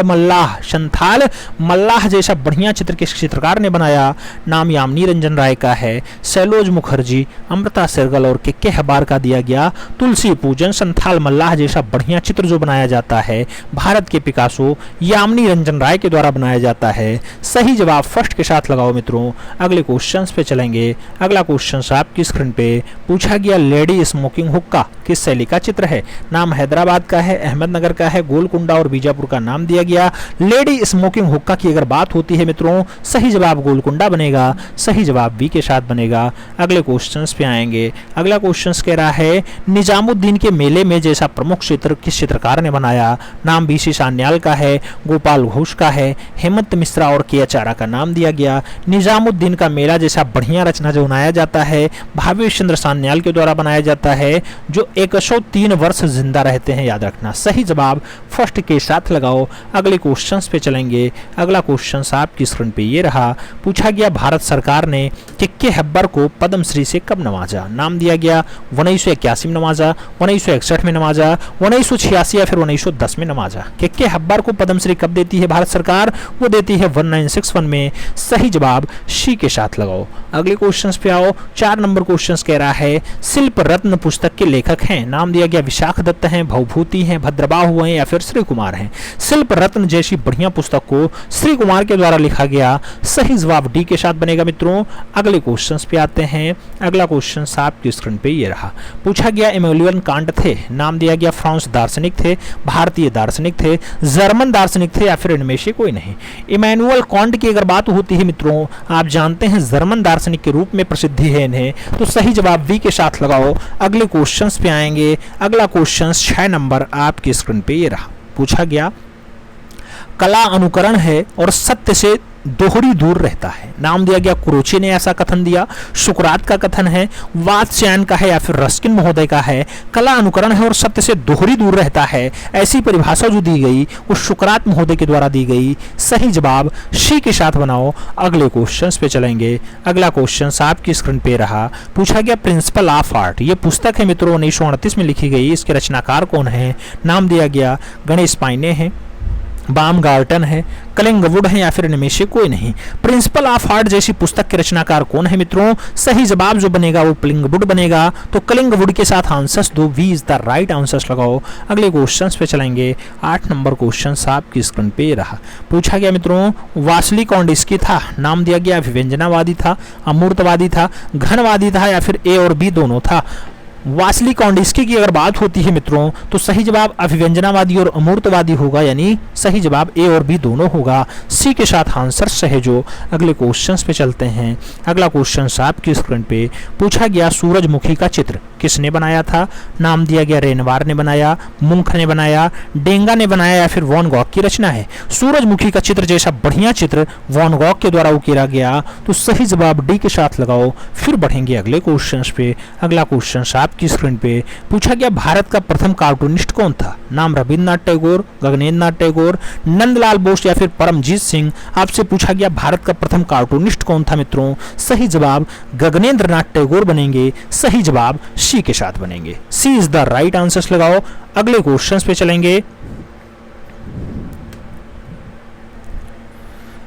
मल्लाह जैसा बढ़िया चित्र किस चित्रकार ने बनाया। नाम यामिनी रंजन राय का है, सैलोज मुखर्जी, अमृता सेरगल और के हबार का दिया गया। तुलसी पूजन संथाल मल्लाह जैसा बढ़िया चित्र जो बनाया जाता है भारत के पिकासो यामिनी रंजन राय के द्वारा बनाया जाता है। सही जवाब फर्स्ट के साथ लगाओ मित्रों। अगले क्वेश्चन पे चलेंगे। अगला क्वेश्चन आपकी स्क्रीन पे पूछा गया लेडी स्मोकिंग हुक्का किस शैली का चित्र है। नाम हैदराबाद का है, अहमदनगर का है, गोलकुंडा और बीजापुर का नाम दिया गया। लेडी स्मोकिंग हुक्का की अगर बात होती है मित्रों सही जवाब गोलकुंडा बनेगा। सही जवाब बी के साथ बनेगा। अगले क्वेश्चंस पे आएंगे। अगला क्वेश्चंस कह रहा है निजामुद्दीन के मेले में जैसा प्रमुख चित्र किस चित्रकार ने बनाया। नाम बीसी सान्याल का है, गोपाल घोष का है, हेमंत मिश्रा और के आचार्य का नाम दिया गया। निजामुद्दीन का मेला जैसा बढ़िया रचना जो बनाया जाता है भावेश चंद्र सान्याल के द्वारा बनाया जाता है जो 103 वर्ष जिंदा रहते हैं, याद रखना। सही जवाब फर्स्ट के साथ साथ लगाओ। अगले क्वेश्चंस पे चलेंगे। अगला क्वेश्चन आपकी स्क्रीन पे ये रहा। पूछा गया भारत सरकार ने के हेब्बर को पद्मश्री से कब नवाजा? नाम दिया गया 1981 में नवाजा, 1961 में नवाजा, 1986 या फिर 1910 में नवाजा। के हेब्बर को पद्मश्री कब देती है भारत सरकार? वो देती है 1961 में। सही जवाब सी के साथ लगाओ। अगले क्वेश्चंस पे आओ। 4 नंबर क्वेश्चंस कह रहा है शिल्प रत्न पुस्तक के लेखक हैं। नाम दिया गया विशाख दत्त हैं, भवभूति हैं, भद्रबाहु हैं या फिर श्री कुमार हैं। शिल्प रत्न जैसी बढ़िया पुस्तक को श्री कुमार के द्वारा लिखा गया। सही जवाब डी के साथ बनेगा मित्रों। अगले क्वेश्चंस पे आते हैं। अगला क्वेश्चन आपकी स्क्रीन पे ये रहा। पूछा गया इमैनुअल कांट थे। नाम दिया गया फ्रांस दार्शनिक थे, भारतीय दार्शनिक थे, जर्मन दार्शनिक थे या फिर इनमें से कोई नहीं। इमैनुअल कांट की अगर बात होती है मित्रों, आप जानते हैं जर्मन दार्शनिक के रूप में प्रसिद्धि है इन्हें, तो सही जवाब बी के साथ लगाओ। अगले क्वेश्चंस पे आएंगे। अगला क्वेश्चन 6 नंबर आपकी स्क्रीन पे ये रहा। पूछा गया कला अनुकरण है और सत्य से दोहरी दूर रहता है। नाम दिया गया कुरोची ने ऐसा कथन दिया, सुकरात का कथन है, वात्स्यायन का है या फिर रस्किन महोदय का है। कला अनुकरण है और सत्य से दोहरी दूर रहता है, ऐसी परिभाषा जो दी गई वो सुकरात महोदय के द्वारा दी गई। सही जवाब सी के साथ बनाओ। अगले क्वेश्चंस पे चलेंगे। अगला क्वेश्चन आपकी स्क्रीन पे रहा। पूछा गया प्रिंसिपल ऑफ आर्ट, ये पुस्तक है मित्रों 1938 में लिखी गई। इसके रचनाकार कौन है? नाम दिया गया गणेश पाइने हैं, बामगार्टन है, कलिंगवुड है या फिर इनमें से कोई नहीं। प्रिंसिपल ऑफ आर्ट जैसी पुस्तक के रचनाकार कौन है मित्रों? सही जवाब जो बनेगा वो कलिंगवुड बनेगा। तो कलिंगवुड के साथ आंसर्स दो, B is the right answers लगाओ। अगले क्वेश्चंस पे चलेंगे। 8 नंबर क्वेश्चन आपकी स्क्रीन पे रहा। पूछा गया मित्रों वासली कौंडिस्की था। नाम दिया गया अभिव्यंजनावादी था, अमूर्तवादी था, घनवादी था या फिर ए और बी दोनों था। वासली कौंडिस्की की अगर बात होती है मित्रों तो सही जवाब अभिव्यंजनावादी और अमूर्तवादी होगा, यानी सही जवाब ए और बी दोनों होगा। सी के साथ आंसर सहेजो। अगले क्वेश्चंस पे चलते हैं। अगला क्वेश्चन आपकी स्क्रीन पे पूछा गया सूरजमुखी का चित्र किसने बनाया था? नाम दिया गया रेनवार ने बनाया, मुंख ने बनाया, डेंगा ने बनाया या फिर वॉन गॉग की रचना है। सूरजमुखी का चित्र जैसा बढ़िया चित्र वॉन गॉग के द्वारा उकेरा गया, तो सही जवाब डी के साथ लगाओ। फिर बढ़ेंगे अगले क्वेश्चंस पे। अगला क्वेश्चन आपकी स्क्रीन पे पूछा गया भारत का प्रथम कार्टूनिस्ट कौन था? नाम रविन्द्रनाथ टैगोर, गगनेन्द्रनाथ टैगोर, नंदलाल बोस या फिर परमजीत सिंह। आपसे पूछा गया भारत का प्रथम कार्टूनिस्ट कौन था मित्रों? सही जवाब गगनेन्द्रनाथ टैगोर बनेंगे। सही जवाब सी के साथ बनेंगे। सी इज द राइट आंसर्स लगाओ। अगले क्वेश्चंस पे चलेंगे।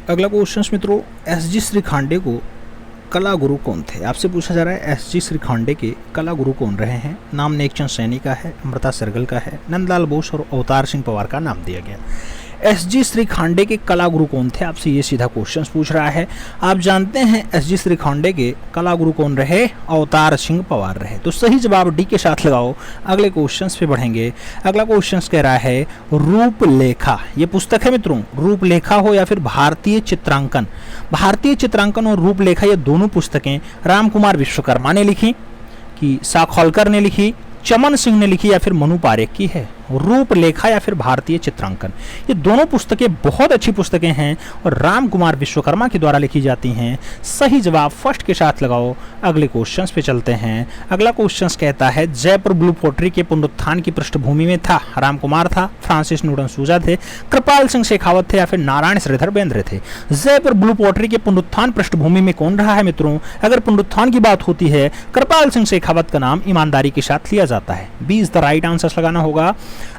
अगला क्वेश्चंस मित्रों एस.जी. श्रीखांडे को कला गुरु कौन थे? आपसे पूछा जा रहा है एस.जी. श्रीखांडे के कला गुरु कौन रहे हैं? नाम नेकचंद सैनी का है, अमृता सरगल का है, नंदलाल बोस और अवतार सिंह पवार का नाम दिया गया। एस.जी. श्रीखांडे के कला गुरु कौन थे? आपसे ये सीधा क्वेश्चन पूछ रहा है। आप जानते हैं एस.जी. श्रीखांडे के कला गुरु कौन रहे? अवतार सिंह पवार रहे। तो सही जवाब डी के साथ लगाओ। अगले क्वेश्चंस पे बढ़ेंगे। अगला क्वेश्चंस कह रहा है रूपलेखा, ये पुस्तक है मित्रों। रूपलेखा हो या फिर भारतीय चित्रांकन, भारतीय चित्रांकन और रूपलेखा ये दोनों पुस्तकें रामकुमार विश्वकर्मा ने लिखी कि साखोलकर ने लिखी, चमन सिंह ने लिखी या फिर मनु पारेख की है? रूपलेखा या फिर भारतीय चित्रांकन, ये दोनों पुस्तकें बहुत अच्छी पुस्तकें हैं और राम कुमार विश्वकर्मा के द्वारा लिखी जाती हैं। सही जवाब फर्स्ट के साथ लगाओ। अगले क्वेश्चंस पे चलते हैं। अगला क्वेश्चंस कहता है जयपुर ब्लू पोट्री के पुनरुत्थान की पृष्ठभूमि में था राम कुमार था, फ्रांसिस न्यूटन सूजा थे, कृपाल सिंह शेखावत थे या फिर नारायण श्रीधर बेंद्रे थे। जयपुर ब्लू पोट्री के पुनरुत्थान पृष्ठभूमि में कौन रहा है मित्रों? अगर पुनरुत्थान की बात होती है कृपाल सिंह शेखावत का नाम ईमानदारी के साथ लिया जाता है। B is the right answer लगाना होगा।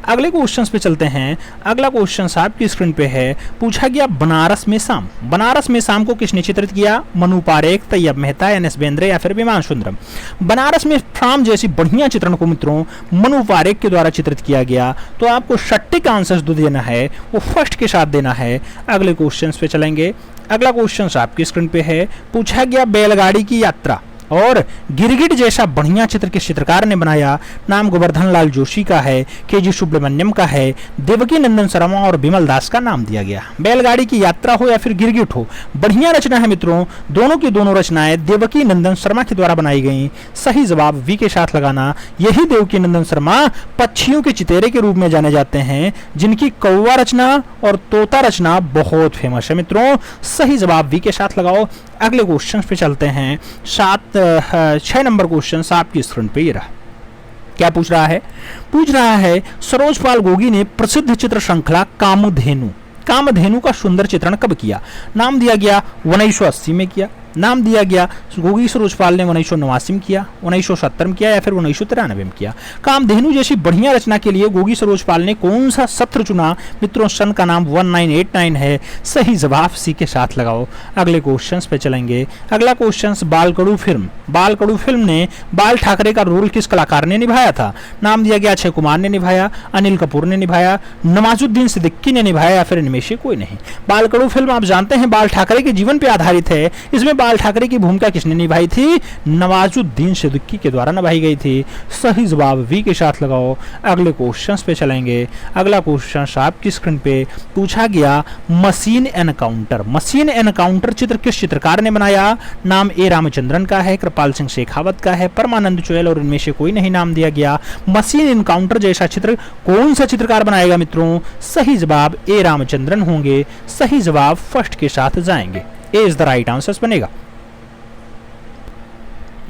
अगले क्वेश्चंस पे चलते हैं। अगला क्वेश्चन आपकी स्क्रीन पे है। पूछा गया बनारस में शाम, बनारस में शाम को किसने चित्रित किया? मनु पारेख, तैयब मेहता, एन.एस. बेंद्रे या फिर विमान सुंदरम। बनारस में शाम जैसी बढ़िया चित्रण को मित्रों मनु पारेख के द्वारा चित्रित किया गया। तो आपको सटीक आंसर जो देना है वो फर्स्ट के साथ देना है। अगले क्वेश्चन पे चलेंगे। अगला क्वेश्चन आपकी स्क्रीन पे है। पूछा गया बैलगाड़ी की यात्रा और गिरगिट जैसा बढ़िया चित्र किस चित्रकार ने बनाया? नाम गोवर्धन लाल जोशी का है, के.जी. सुब्रमण्यम का है, देवकी नंदन शर्मा और बिमल दास का नाम दिया गया। बैलगाड़ी की यात्रा हो या फिर गिरगिट हो, बढ़िया रचना है मित्रों। दोनों की दोनों रचनाएं देवकी नंदन शर्मा के द्वारा बनाई गई। सही जवाब वी के साथ लगाना। यही देवकी नंदन शर्मा पक्षियों के चितेरे के रूप में जाने जाते हैं, जिनकी कौवा रचना और तोता रचना बहुत फेमस है मित्रों। सही जवाब वी के साथ लगाओ। अगले क्वेश्चन पे चलते हैं। 6 नंबर क्वेश्चन आपकी स्क्रीन पे ये रहा। क्या पूछ रहा है? पूछ रहा है सरोजपाल गोगी ने प्रसिद्ध चित्र श्रृंखला कामधेनु का सुंदर चित्रण कब किया? नाम दिया गया 1980 में किया, नाम दिया गया गोगी सरोजपाल ने 1989 में किया, 1970 में किया या फिर 1993 में किया। कामधेनु जैसी बढ़िया रचना के लिए गोगी सरोजपाल ने कौन सा सत्र चुना? मित्रों सन का नाम 1989 है। सही जवाब सी के साथ लगाओ। अगले क्वेश्चन पे चलेंगे। अगला क्वेश्चन बालकड़ू फिल्म ने बाल ठाकरे का रोल किस कलाकार ने निभाया था? नाम दिया गया अक्षय कुमार ने निभाया, अनिल कपूर ने निभाया, नवाजुद्दीन सिद्दीकी ने निभाया या फिर इनमें से कोई नहीं। बालकड़ू फिल्म आप जानते हैं बाल ठाकरे के जीवन पर आधारित है। इसमें बाल ठाकरे की भूमिका किसने निभाई थी? नवाजुद्दीन सिद्दीकी के द्वारा निभाई गई थी। सही जवाब वी के साथ लगाओ। अगले क्वेश्चन पे चलेंगे। अगला क्वेश्चन आपकी स्क्रीन पे पूछा गया मशीन एनकाउंटर चित्र किस चित्रकार ने बनाया? नाम ए रामचंद्रन का है, कृपाल सिंह शेखावत का है, परमानंद चोयल और इनमें से कोई नहीं नाम दिया गया। मशीन एनकाउंटर जैसा चित्र कौन सा चित्रकार बनाएगा मित्रों? सही जवाब ए रामचंद्रन होंगे। सही जवाब फर्स्ट के साथ जाएंगे। ए इज द राइट आंसर बनेगा।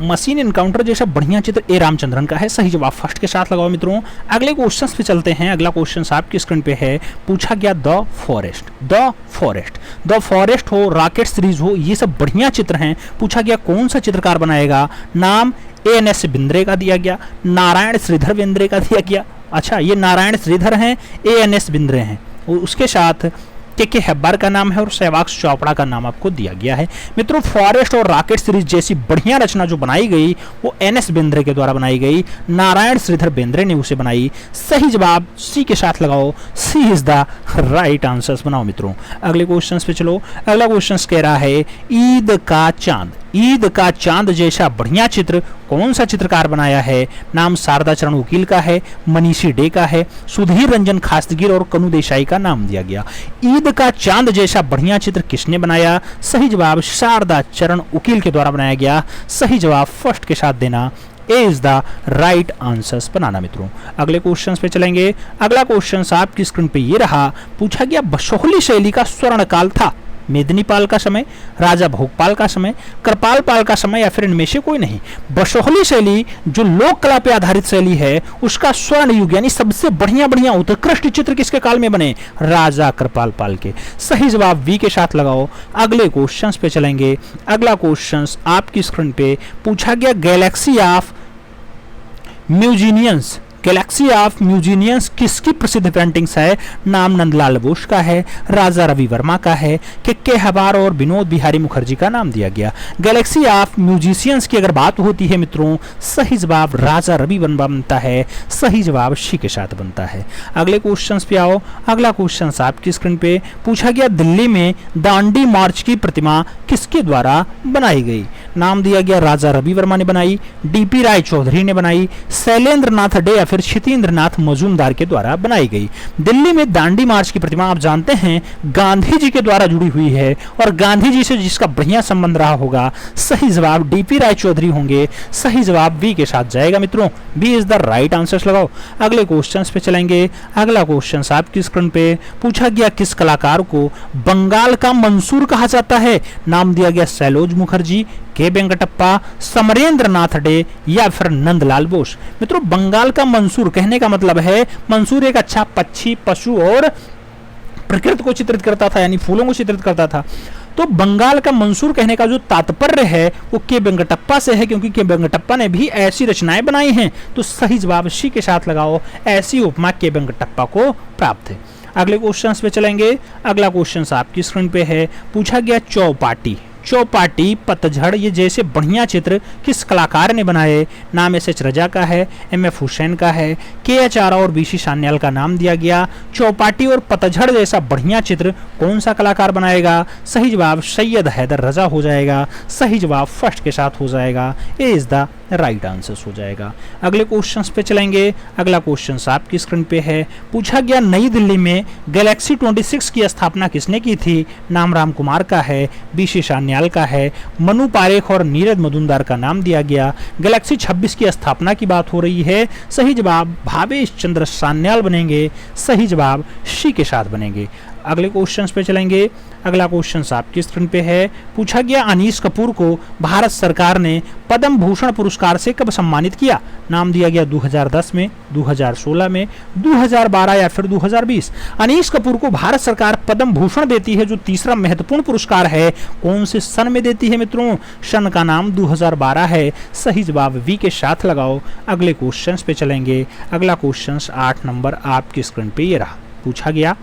मशीन एनकाउंटर जैसा बढ़िया चित्र ए रामचंद्रन का है। सही जवाब फर्स्ट के साथ लगाओ मित्रों। अगले क्वेश्चन पे चलते हैं। अगला क्वेश्चन आपकी स्क्रीन पे है। पूछा गया द फॉरेस्ट हो, रॉकेट सीरीज हो, ये सब बढ़िया चित्र हैं। पूछा गया कौन सा चित्रकार बनाएगा? नाम एएनएस बिंद्रे का दिया गया, नारायण श्रीधर बिंद्रे का दिया गया। अच्छा, ये नारायण श्रीधर हैं, एएनएस बिंद्रे हैं। उसके साथ के हेब्बार का नाम है और सहवाग चोपड़ा का नाम आपको दिया गया है। मित्रों फॉरेस्ट और रॉकेट सीरीज जैसी बढ़िया रचना जो बनाई गई वो एनएस बिंद्रे के द्वारा बनाई गई, नारायण श्रीधर बिंद्रे ने उसे बनाई। सही जवाब सी के साथ लगाओ। सी इज द राइट आंसर बनाओ मित्रों। अगले क्वेश्चन पे चलो। अगला क्वेश्चन कह रहा है ईद का चांद जैसा बढ़िया चित्र कौन सा चित्रकार बनाया है? नाम शारदा चरण वकील का है, मनीषी डे का है, सुधीर रंजन खासगीर और कनु देसाई का नाम दिया गया। ईद का चांद जैसा बढ़िया चित्र किसने बनाया? सही जवाब शारदा चरण वकील के द्वारा बनाया गया। सही जवाब फर्स्ट के साथ देना। ए इज द राइट आंसर्स बनाना मित्रों। अगले क्वेश्चन पे चलेंगे। अगला क्वेश्चन आपकी स्क्रीन पे ये रहा। पूछा गया बसोहली शैली का स्वर्ण काल था? मेदिनीपाल का समय, राजा भोगपाल का समय, कृपाल पाल का समय या फिर इनमें से कोई नहीं। बसोहली शैली जो लोक कला पे आधारित शैली है उसका स्वर्ण युग यानी सबसे बढ़िया उत्कृष्ट चित्र किसके काल में बने? राजा कृपाल पाल के। सही जवाब वी के साथ लगाओ। अगले क्वेश्चन पे चलेंगे। अगला क्वेश्चन आपकी स्क्रीन पे पूछा गया गैलेक्सी ऑफ म्यूजिनियंस किसकी प्रसिद्ध पेंटिंग्स है? नाम नंदलाल बोस का है, राजा रवि वर्मा का है, के हबार और विनोद बिहारी मुखर्जी का नाम दिया गया। गैलेक्सी ऑफ म्यूजिशियंस की अगर बात होती है मित्रों सही जवाब राजा रवि वर्मा बनता है। सही जवाब शी के साथ बनता है। अगले क्वेश्चन पे आओ। अगला क्वेश्चन आपकी स्क्रीन पे पूछा गया दिल्ली में दांडी मार्च की प्रतिमा किसके द्वारा बनाई गई? नाम दिया गया राजा रवि वर्मा ने बनाई, डीपी राय चौधरी ने बनाई, शैलेंद्र नाथ डे या फिर क्षितेंद्र नाथ मजूमदार के द्वारा बनाई गई। दिल्ली में दांडी मार्च की प्रतिमा आप जानते हैं गांधी जी के द्वारा जुड़ी हुई है और गांधी जी से जिसका बढ़िया संबंध रहा होगा। सही जवाब डीपी राय चौधरी होंगे। सही जवाब बी के साथ जाएगा मित्रों। B is the right answer लगाओ। अगले क्वेश्चन पे चलेंगे। अगला क्वेश्चन आपकी स्क्रीन पे पूछा गया किस कलाकार को बंगाल का मंसूर कहा जाता है? नाम दिया गया सैलोज मुखर्जी, के वेंकटप्पा, समरेंद्र नाथ डे या फिर नंदलाल बोस। मित्रों बंगाल का मंसूर कहने का मतलब है मंसूर एक अच्छा पक्षी, पशु और प्रकृति को चित्रित करता था यानी फूलों को चित्रित करता था। तो बंगाल का मंसूर कहने का जो तात्पर्य है वो के वेंकटप्पा से है क्योंकि के वेंकटप्पा ने भी ऐसी रचनाएं बनाई हैं। तो सही जवाब सी के साथ लगाओ। ऐसी उपमा के वेंकटप्पा को प्राप्त है। अगले क्वेश्चन पे चलेंगे। अगला क्वेश्चन आपकी स्क्रीन पे है। पूछा गया चौपाटी, पतझड़ ये जैसे बढ़िया चित्र किस कलाकार ने बनाए? नाम एस एच रजा का है, एम एफ हुसैन का है, के एच आरा और बी सी सान्याल का नाम दिया गया। चौपाटी और पतझड़ जैसा बढ़िया चित्र कौन सा कलाकार बनाएगा? सही जवाब सैयद हैदर रजा हो जाएगा। सही जवाब फर्स्ट के साथ हो जाएगा। ए इज द राइट आंसर हो जाएगा। अगले क्वेश्चंस पे चलेंगे। अगला क्वेश्चन आपकी स्क्रीन पे है। पूछा गया नई दिल्ली में गैलेक्सी 26 की स्थापना किसने की थी? नाम राम कुमार का है, बी सी सान्याल का है, मनु पारेख और नीरज मजुमदार का नाम दिया गया। गैलेक्सी 26 की स्थापना की बात हो रही है। सही जवाब भावेश चंद्र सान्याल बनेंगे। सही जवाब सी के साथ बनेंगे। अगले क्वेश्चन पे चलेंगे। अगला क्वेश्चन आपकी स्क्रीन पे है। पूछा गया अनीस कपूर को भारत सरकार ने पद्म भूषण पुरस्कार से कब सम्मानित किया? नाम दिया गया 2010 में, 2016 में, 2012 या फिर 2020। अनीस कपूर को भारत सरकार पद्म भूषण देती है, जो तीसरा महत्वपूर्ण पुरस्कार है। कौन से सन में देती है मित्रों? सन का नाम 2012 है। सही जवाब वी के साथ लगाओ। अगले क्वेश्चन पे चलेंगे। अगला क्वेश्चन 8 नंबर आपकी स्क्रीन पे ये रहा। पूछा गया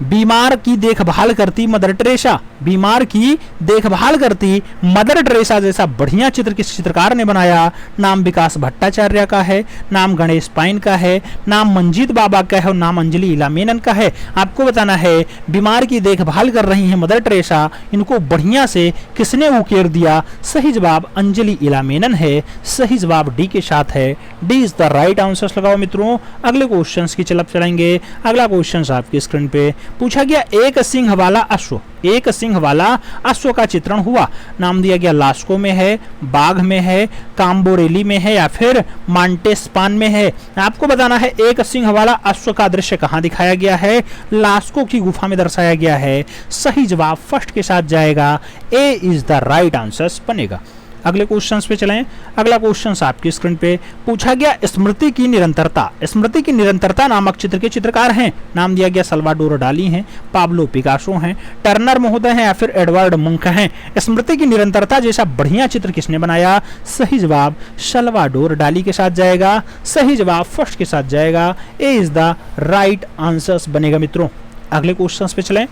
बीमार की देखभाल करती मदर टेरेसा, बीमार की देखभाल करती मदर टेरेसा जैसा बढ़िया चित्र किस चित्रकार ने बनाया? नाम विकास भट्टाचार्य का है, नाम गणेश पाइन का है, नाम मंजीत बाबा का है और नाम अंजलि इला मेनन का है। आपको बताना है बीमार की देखभाल कर रही हैं मदर टेरेसा, इनको बढ़िया से किसने उकेर दिया? सही जवाब अंजलि इला मेनन है। सही जवाब डी के साथ है। D is the right answer लगाओ मित्रों। अगले क्वेश्चन की तरफ चलेंगे। अगला क्वेश्चन आपकी स्क्रीन पे। पूछा गया एक सिंह वाला अश्व, एक सिंह वाला अश्व का चित्रण हुआ। नाम दिया गया लास्को में है, बाघ में है, काम्बोरेली में है या फिर मांटेस्पान में है। आपको बताना है एक सिंह वाला अश्व का दृश्य कहां दिखाया गया है? लास्को की गुफा में दर्शाया गया है। सही जवाब फर्स्ट के साथ जाएगा। ए इज द राइट आंसर बनेगा। अगले क्वेश्चंस पे चलें। अगला क्वेश्चन आपकी स्क्रीन पे। पूछा गया स्मृति की निरंतरता, स्मृति की निरंतरता नामक चित्र के चित्रकार हैं। नाम दिया गया सल्वाडोर डाली हैं, पाब्लो पिकासो हैं, टर्नर महोदय हैं या फिर एडवर्ड मंक हैं। स्मृति की निरंतरता जैसा बढ़िया चित्र किसने बनाया? सही जवाब सल्वाडोर डाली के साथ जाएगा। सही जवाब फर्स्ट के साथ जाएगा। ए इज द राइट आंसर बनेगा मित्रों। अगले क्वेश्चन पे चलें।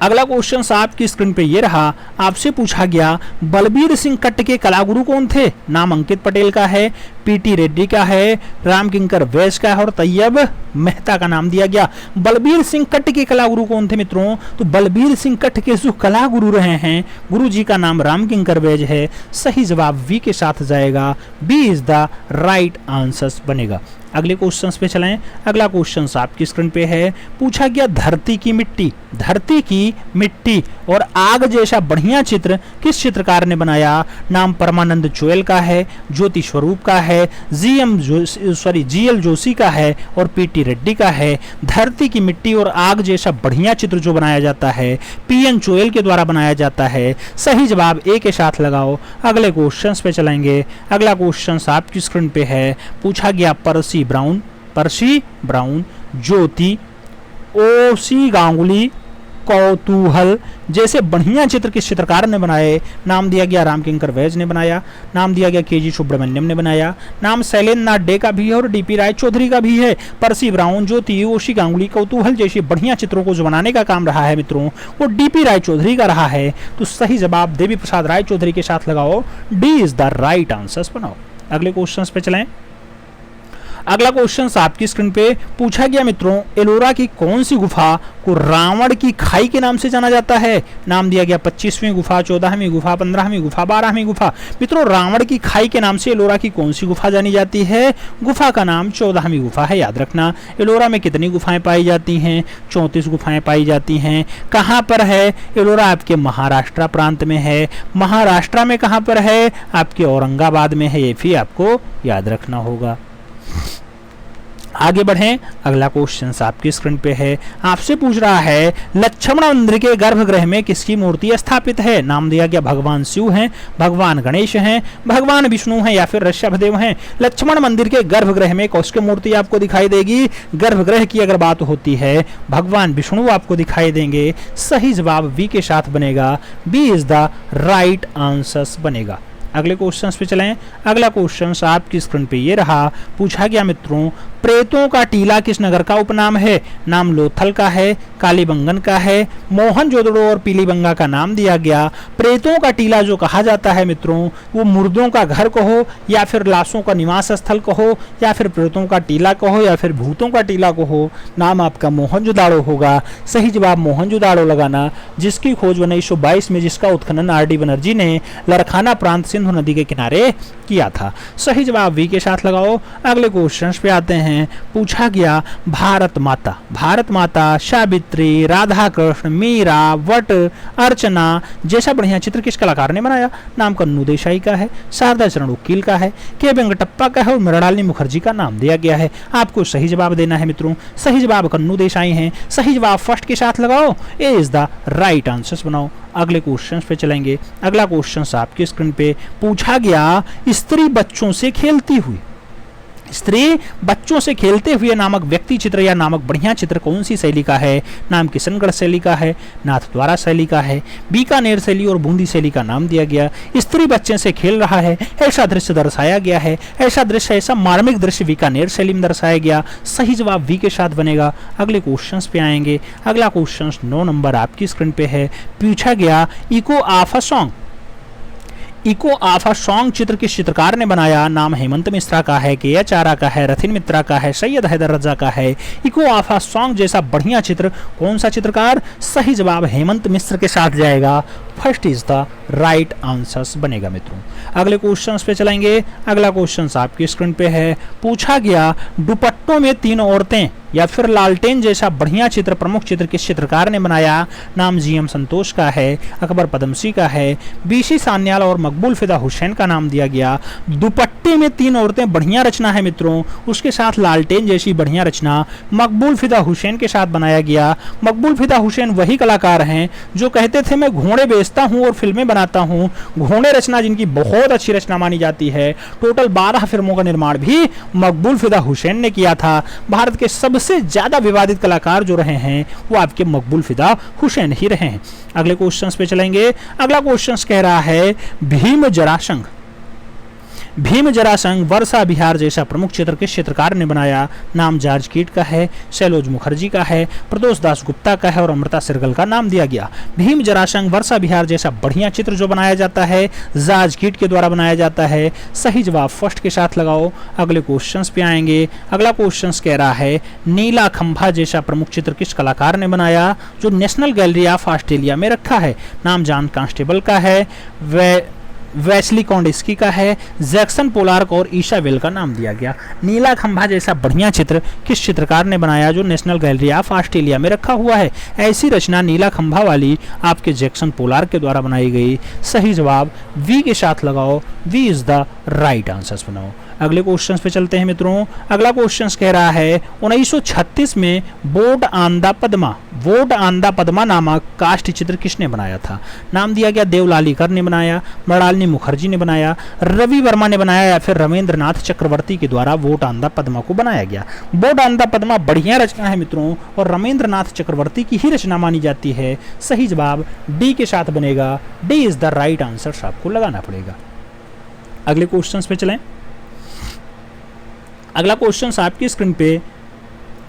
अगला क्वेश्चन आपकी स्क्रीन पे ये रहा। आपसे पूछा गया बलबीर सिंह कट्ट के कलागुरु कौन थे? नाम अंकित पटेल का है, पीटी रेड्डी का है, रामकिंकर वैस का है और तैयब मेहता का नाम दिया गया। बलबीर सिंह कट्ट के कलागुरु कौन थे मित्रों? तो बलबीर सिंह कट्ट के जो कलागुरु रहे हैं, गुरु जी का नाम रामकिंकर वैस है। सही जवाब वी के साथ जाएगा। B is the right answer बनेगा। अगले क्वेश्चन पे चलें। अगला क्वेश्चन आपकी स्क्रीन पे है। पूछा गया धरती की मिट्टी, धरती की मिट्टी और आग जैसा बढ़िया चित्र किस चित्रकार ने बनाया? नाम परमानंद चोयल का है, ज्योति स्वरूप का है, जीएल जोशी का है और पीटी रेड्डी का है। धरती की मिट्टी और आग जैसा बढ़िया चित्र जो बनाया जाता है पीएन चोयल के द्वारा बनाया जाता है। सही जवाब ए के साथ लगाओ। अगले क्वेश्चन पे चलेंगे। अगला क्वेश्चन आपकी स्क्रीन पे है। पूछा गया परसी ब्राउन, ज्योति, ओसी गांगुली, कौतूहल जैसे बढ़िया चित्र किस चित्रकार ने बनाए? नाम दिया गया रामकिंकर वैस ने बनाया, नाम दिया गया केजी सुब्रमण्यम ने बनाया, नाम शैलेंद्र नाथ डे का भी है और डीपी राय चौधरी का भी है। परसी ब्राउन, ज्योति, ओशी गांगुली, कौतूहल जैसे बढ़िया चित्रों को जो बनाने का काम रहा है मित्रों, वो डीपी राय चौधरी का रहा है। तो सही जवाब देवी प्रसाद राय चौधरी के साथ लगाओ। D is the right answer बनाओ। अगले क्वेश्चन पे चलें। अगला क्वेश्चन आपकी स्क्रीन पे। पूछा गया मित्रों एलोरा की कौन सी गुफा को रावण की खाई के नाम से जाना जाता है? नाम दिया गया 25वीं गुफा, 14वीं गुफा, 15वीं गुफा, 12वीं गुफा। मित्रों रावण की खाई के नाम से एलोरा की कौन सी गुफा जानी जाती है? गुफा का नाम 14वीं गुफा है। याद रखना एलोरा में कितनी गुफाएं पाई जाती हैं? 34 गुफाएं पाई जाती हैं। कहां पर है एलोरा? आपके महाराष्ट्र प्रांत में है। महाराष्ट्र में कहां पर है? आपके औरंगाबाद में है। ये भी आपको याद रखना होगा। आगे बढ़ें। अगला क्वेश्चन आपकी स्क्रीन पे है। आपसे पूछ रहा है लक्ष्मण मंदिर के गर्भगृह में किसकी मूर्ति स्थापित है? नाम दिया गया भगवान शिव हैं, भगवान गणेश हैं, भगवान विष्णु हैं या फिर ऋषभदेव हैं। लक्ष्मण मंदिर के गर्भगृह में किसकी मूर्ति आपको दिखाई देगी? गर्भगृह की अगर बात होती है भगवान विष्णु आपको दिखाई देंगे। सही जवाब वी के साथ बनेगा। B is the right answer बनेगा। अगले क्वेश्चन पे चलें। अगला क्वेश्चन आपकी स्क्रीन पे ये रहा। पूछा गया मित्रों प्रेतों का टीला किस नगर का उपनाम है? नाम लोथल का है, कालीबंगन का है, मोहनजोदड़ो और पीलीबंगा का नाम दिया गया। प्रेतों का टीला जो कहा जाता है मित्रों वो मुर्दों का घर कहो या फिर लाशों का निवास स्थल कहो या फिर प्रेतों का टीला कहो या फिर भूतों का टीला कहो। नाम आपका मोहनजोदाड़ो होगा। सही जवाब मोहनजोदाड़ो लगाना, जिसकी खोज 1922 में जिसका उत्खनन आर.डी. बनर्जी ने लड़खाना प्रांत सिंधु नदी के किनारे किया था। सही जवाब वी के साथ लगाओ। अगले क्वेश्चन पे आते हैं। हैं, पूछा गया भारत माता, भारत माता, सावित्री, राधा कृष्ण, मीरा, वट, अर्चना जैसा बढ़िया चित्र किस कलाकार ने बनाया? नाम कन्नू देसाई का है, शारदा चरण वकील का है, के वेंकटप्पा का है और मृणालिनी मुखर्जी का नाम दिया गया है। आपको सही जवाब देना है मित्रों। सही जवाब कन्नू देसाई हैं। सही जवाब फर्स्ट के साथ लगाओ, ए इज द राइट आंसर बनाओ। अगले क्वेश्चन पे चलेंगे। अगला क्वेश्चन आपकी स्क्रीन पे पूछा गया स्त्री बच्चों से खेलती हुई, स्त्री बच्चों से खेलते हुए नामक व्यक्ति चित्र या नामक बढ़िया चित्र कौन सी शैली का है? नाम किशनगढ़ शैली का है, नाथद्वारा शैली का है, बीकानेर शैली और बूंदी शैली का नाम दिया गया। स्त्री बच्चे से खेल रहा है, ऐसा दृश्य दर्शाया गया है, ऐसा दृश्य, ऐसा मार्मिक दृश्य बीकानेर शैली में दर्शाया गया। सही जवाब वी के साथ बनेगा। अगले क्वेश्चन पे आएंगे। अगला क्वेश्चन 9 नंबर आपकी स्क्रीन पे है। पूछा गया eco of a song, eco of a song चित्र किस चित्रकार ने बनाया? नाम हेमंत मिश्रा का है, के एच आरा का है, रथिन मित्रा का है, सैयद हैदर रजा का है। इको ऑफ अ सॉन्ग जैसा बढ़िया चित्र कौन सा चित्रकार? सही जवाब हेमंत मिश्र के साथ जाएगा। First is the right answers बनेगा मित्रों। अगले क्वेश्चन पे चलेंगे। अगला क्वेश्चन आपकी स्क्रीन पे है। पूछा गया दुपट्टों में 3 औरतें या फिर लालटेन जैसा बढ़िया चित्र, प्रमुख चित्र किस चित्रकार ने बनाया? नाम जीएम संतोष का है, अकबर पदमसी का है, बीसी सान्याल और मकबूल फिदा हुसैन का नाम दिया गया। दुपट्टे में 3 औरतें बढ़िया रचना है मित्रों, उसके साथ लालटेन जैसी बढ़िया रचना मकबूल फिदा हुसैन के साथ बनाया गया। मकबूल फिदा हुसैन वही कलाकार हैं जो कहते थे मैं घोड़े बेचता हूं और फिल्में बनाता हूं। घोड़े रचना जिनकी बहुत अच्छी रचना मानी जाती है। टोटल 12 फिल्मों का निर्माण भी मकबूल फिदा हुसैन ने किया था। भारत के सबसे ज्यादा विवादित कलाकार जो रहे हैं वो आपके मकबूल फिदा हुसैन ही रहे हैं। अगले क्वेश्चन पे चलेंगे। अगला क्वेश्चन कह रहा है भीम जरासंध, भीम जरासंध वर्षा बिहार जैसा प्रमुख चित्र किस चित्रकार ने बनाया? नाम जॉर्ज कीट का है, शैलोज मुखर्जी का है, प्रदोष दास गुप्ता का है और अमृता सिरगल का नाम दिया गया। भीम जरासंध वर्षा बिहार जैसा बढ़िया चित्र जो बनाया जाता है जॉर्ज कीट के द्वारा बनाया जाता है। सही जवाब फर्स्ट के साथ लगाओ। अगले क्वेश्चन पे आएंगे। अगला क्वेश्चन कह रहा है नीला खंभा जैसा प्रमुख चित्र किस कलाकार ने बनाया जो नेशनल गैलरी ऑफ ऑस्ट्रेलिया में रखा है? नाम जॉन कांस्टेबल का है, वेस्ली कॉन्डिस्की का है, जैक्सन पोलार्क और ईशा वेल का नाम दिया गया। नीला खंभा जैसा बढ़िया चित्र किस चित्रकार ने बनाया जो नेशनल गैलरी ऑफ ऑस्ट्रेलिया में रखा हुआ है? ऐसी रचना नीला खंभा वाली आपके जैक्सन पोलार्क के द्वारा बनाई गई। सही जवाब वी के साथ लगाओ, B is the right answer बनाओ। अगले क्वेश्चन पे चलते हैं मित्रों। अगला क्वेश्चन कह रहा है 1936 में boat on the Padma, boat on the Padma नामक काष्ठ चित्र किसने बनाया था? नाम दिया गया देवलालीकर ने बनाया, मृणालिनी मुखर्जी ने बनाया, रवि वर्मा ने बनाया या फिर रविंद्रनाथ चक्रवर्ती के द्वारा बोट ऑन द पद्मा को बनाया गया। बोट ऑन द पद्मा बढ़िया रचना है मित्रों और रविंद्रनाथ चक्रवर्ती की ही रचना मानी जाती है। सही जवाब डी के साथ बनेगा। D is the right answer आपको लगाना पड़ेगा। अगले क्वेश्चन पे चलें। अगला क्वेश्चन आपकी स्क्रीन पे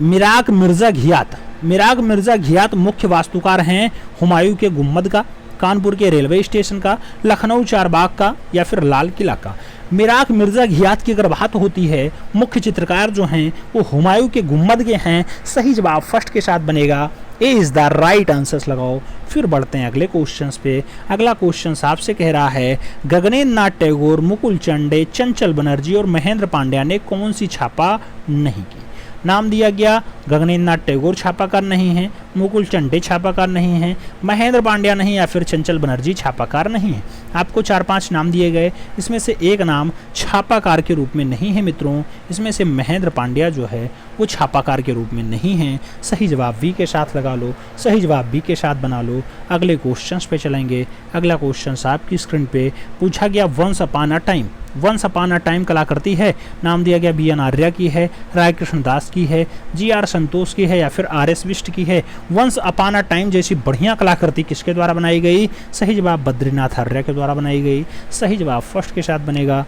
मिराग मिर्जा घियात, मिराग मिर्जा घियात मुख्य वास्तुकार हैं हुमायूं के गुम्बद का, कानपुर के रेलवे स्टेशन का, लखनऊ चारबाग का या फिर लाल किला का। मिराग मिर्जा घियात की अगर बात होती है मुख्य चित्रकार जो हैं वो हुमायूं के गुम्बद के हैं। सही जवाब फर्स्ट के साथ बनेगा। ए इज द राइट आंसर लगाओ। फिर बढ़ते हैं अगले क्वेश्चन पे। अगला क्वेश्चन आपसे कह रहा है गगनेन्द्र नाथ टैगोर, मुकुल चंडे, चंचल बनर्जी और महेंद्र पांड्या ने कौन सी छापा नहीं की? नाम दिया गया गगनेन्द्र नाथ टैगोर छापाकार नहीं है, मुकुल चंडे छापाकार नहीं है, महेंद्र पांड्या नहीं या फिर चंचल बनर्जी छापाकार नहीं है। आपको 4-5 नाम दिए गए, इसमें से एक नाम छापाकार के रूप में नहीं है मित्रों। इसमें से महेंद्र पांड्या जो है वो छापाकार के रूप में नहीं है। सही जवाब वी के साथ लगा लो, सही जवाब बी के साथ बना लो। अगले क्वेश्चन पे चलेंगे। अगला क्वेश्चन आपकी स्क्रीन पे पूछा गया once upon a time, once upon a time कलाकृति है। नाम दिया गया बी एन आर्या की है, राय कृष्ण दास की है, जी आर संतोष की है या फिर आर एस बिष्ट की है। वंस अपॉन अ टाइम जैसी बढ़िया कलाकृति किसके द्वारा बनाई गई? सही जवाब बद्रीनाथ आर्या के द्वारा बनाई गई। सही जवाब फर्स्ट के साथ बनेगा।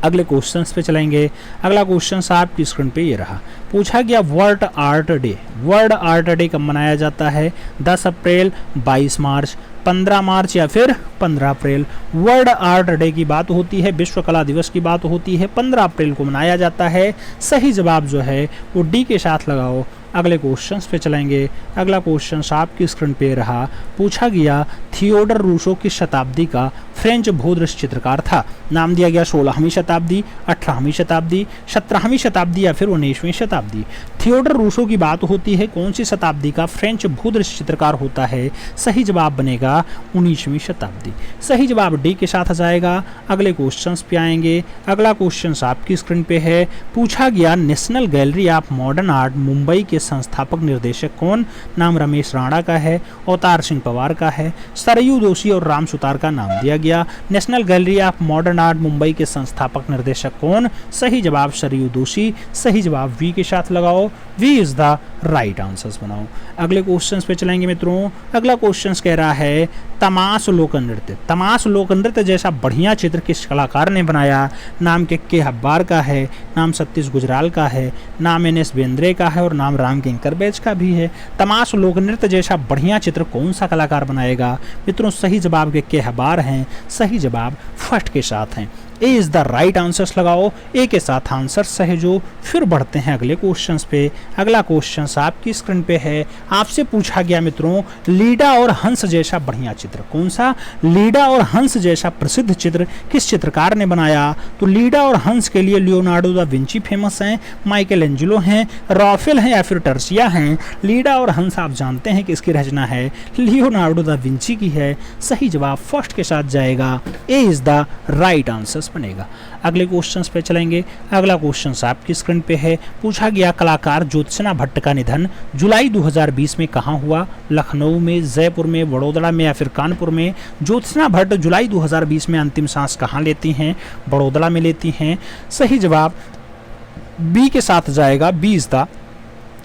अगले क्वेश्चंस पे चलेंगे। अगला क्वेश्चन आपकी स्क्रीन पे ये रहा। पूछा गया world art day, world art day कब मनाया जाता है? 10 अप्रैल, 22 मार्च, 15 मार्च या फिर 15 अप्रैल। वर्ल्ड आर्ट डे की बात होती है, विश्व कला दिवस की बात होती है, 15 अप्रैल को मनाया जाता है। सही जवाब जो है वो डी के साथ लगाओ। अगले क्वेश्चंस पे चलेंगे। अगला क्वेश्चन आपकी स्क्रीन पे रहा। पूछा गया थियोडर रूसो की शताब्दी का फ्रेंच भूदृश्य चित्रकार था। नाम दिया गया 16वीं शताब्दी, 18वीं शताब्दी, 17वीं शताब्दी या फिर 19वीं शताब्दी। थियोडर रूसो की बात होती है, कौन सी शताब्दी का फ्रेंच भूदृश्य चित्रकार होता है? सही जवाब बनेगा 19वीं शताब्दी। सही जवाब डी के साथ आ जाएगा। अगले क्वेश्चन पे आएंगे। अगला क्वेश्चन आपकी स्क्रीन पे है। पूछा गया national gallery of modern art Mumbai के संस्थापक निर्देशक कौन? नाम रमेश राणा का है, अवतार सिंह पवार का है, सरयू दोषी और राम सुतार का नाम दिया गया। National gallery of modern art Mumbai के संस्थापक निर्देशक कौन? सही जवाब सरयू दोषी। सही जवाब वी के साथ लगाओ। B is the right answers बनाओ। अगले क्वेश्चन पे चलेंगे मित्रों। अगला क्वेश्चन कह रहा है तमाश लोक नृत्य। तमाश लोक नृत्य जैसा बढ़िया चित्र किस कलाकार ने बनाया? नाम के हब्बार का है, नाम सतीश गुजराल का है, नाम NS बेंद्रे का है और नाम राम किंकर बैज का भी है। तमाश लोक नृत्य जैसा बढ़िया चित्र कौन सा कलाकार बनाएगा? मित्रों सही जवाब के हब्बार हैं। सही जवाब फर्स्ट के साथ हैं। ए इज द राइट आंसर्स लगाओ। ए के साथ आंसर सहेजो। फिर बढ़ते हैं अगले क्वेश्चन पे। अगला क्वेश्चन आपकी स्क्रीन पे है। आपसे पूछा गया मित्रों लीडा और हंस जैसा बढ़िया चित्र कौन सा? लीडा और हंस जैसा प्रसिद्ध चित्र किस चित्रकार ने बनाया? तो लीडा और हंस के लिए लियोनार्डो दा विंची फेमस हैं, माइकल एंजेलो हैं, राफेल हैं या फिर टर्सिया हैं। लीडा और हंस आप जानते हैं कि इसकी रचना है लियोनार्डो दा विंची की है। सही जवाब फर्स्ट के साथ जाएगा। ए इज द राइट आंसर्स बनेगा। अगले क्वेश्चंस पे चलेंगे। अगला क्वेश्चन आपकी स्क्रीन पे है। पूछा गया कलाकार ज्योत्सना भट्ट का निधन जुलाई 2020 में कहाँ हुआ? लखनऊ में, जयपुर में, बड़ौदा में या फिर कानपुर में? ज्योत्सना भट्ट जुलाई 2020 में अंतिम सांस कहाँ लेती हैं? बड़ौदा में लेती हैं। सही जवाब बी के साथ जाएगा। B is the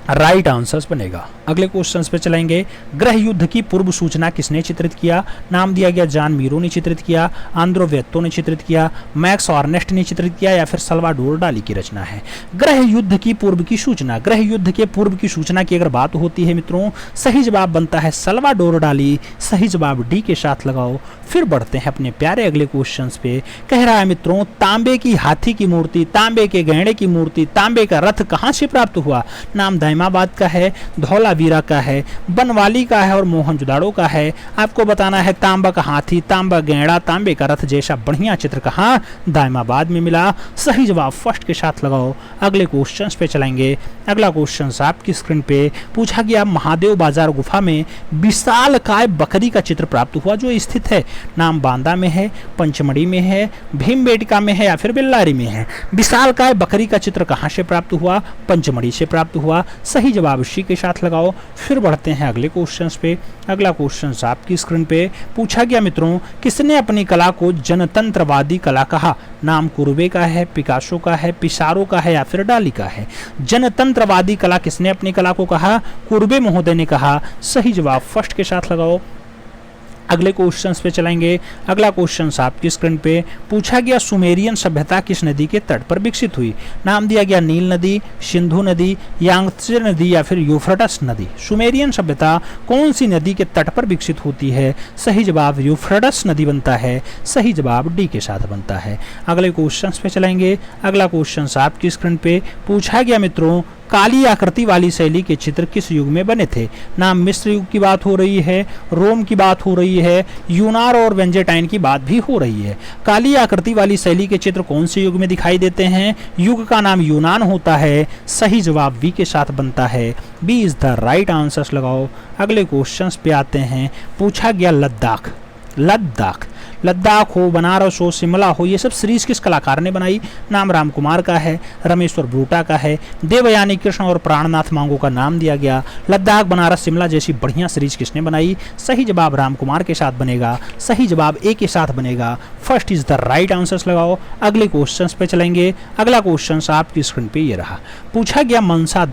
right answers बनेगा। अगले क्वेश्चन पे चलेंगे। गृह युद्ध की पूर्व सूचना किसने चित्रित किया? नाम दिया गया जॉन मीरो ने चित्रित किया, आंद्रो वेत्तो ने चित्रित किया, मैक्स ऑर्नेस्ट ने चित्रित किया या फिर सल्वाडोर डाली की रचना है। गृह युद्ध की पूर्व की सूचना, गृह युद्ध के पूर्व की सूचना की अगर बात होती है मित्रों सही जवाब बनता है सल्वाडोर डाली। सही जवाब डी के साथ लगाओ। फिर बढ़ते हैं अपने प्यारे अगले क्वेश्चन पे। कह रहा है मित्रों तांबे की हाथी की मूर्ति, तांबे के गहने की मूर्ति, तांबे का रथ कहाँ से प्राप्त हुआ? नाम दाइमाबाद का है, धौलावीरा का है, बनवाली का है और मोहनजोदाड़ो का है। आपको बताना है तांबा का हाथी, तांबा गैंडा, तांबे का रथ जैसा बढ़िया चित्र कहाँ? दाइमाबाद में मिला। सही जवाब फर्स्ट के साथ लगाओ। अगले क्वेश्चन पे चलेंगे। अगला क्वेश्चन आपकी स्क्रीन पे पूछा गया महादेव बाजार गुफा में विशालकाय बकरी का चित्र प्राप्त हुआ जो स्थित है। नाम बांदा में है, पंचमढ़ी में है, भीमबेटका में है या फिर बेल्लारी में है। विशालकाय बकरी का चित्र कहाँ से प्राप्त हुआ? पंचमढ़ी से प्राप्त हुआ। सही जवाब सी के साथ लगाओ। फिर बढ़ते हैं अगले क्वेश्चन पे। अगला क्वेश्चन आपकी स्क्रीन पे पूछा गया मित्रों किसने अपनी कला को जनतंत्रवादी कला कहा? नाम कुर्बे का है, पिकासो का है, पिसारो का है या फिर डाली का है। जनतंत्रवादी कला किसने अपनी कला को कहा? कुर्बे महोदय ने कहा। सही जवाब फर्स्ट के साथ लगाओ। अगले क्वेश्चंस पे चलेंगे। अगला क्वेश्चन आपकी स्क्रीन पे पूछा गया सुमेरियन सभ्यता किस नदी के तट पर विकसित हुई? नाम दिया गया नील नदी, सिंधु नदी, यांगत्से नदी या फिर यूफ्रेटस नदी। सुमेरियन सभ्यता कौन सी नदी के तट पर विकसित होती है? सही जवाब यूफ्रेटस नदी बनता है। सही जवाब डी के साथ बनता है। अगले क्वेश्चन पे चलेंगे। अगला क्वेश्चन आपकी स्क्रीन पे पूछा गया मित्रों काली आकृति वाली शैली के चित्र किस युग में बने थे? नाम मिस्र युग की बात हो रही है, रोम की बात हो रही है, यूनार और वेंजेटाइन की बात भी हो रही है। काली आकृति वाली शैली के चित्र कौन से युग में दिखाई देते हैं? युग का नाम यूनान होता है। सही जवाब बी के साथ बनता है। B is the right answers लगाओ। अगले क्वेश्चन पे आते हैं। पूछा गया लद्दाख, लद्दाख हो, बनारस हो, शिमला हो, ये सब सीरीज किस कलाकार ने बनाई? नाम राम कुमार का है, रमेश्वर ब्रूटा का है, देवयानी कृष्ण और प्राणनाथ मांगो का नाम दिया गया। लद्दाख, बनारस, शिमला जैसी बढ़िया सीरीज किसने बनाई? सही जवाब राम कुमार के साथ बनेगा। सही जवाब ए के साथ बनेगा। First is the right answers लगाओ। अगले क्वेश्चन पे चलेंगे। अगला क्वेश्चन आपकी स्क्रीन पे ये रहा। पूछा गया मनसा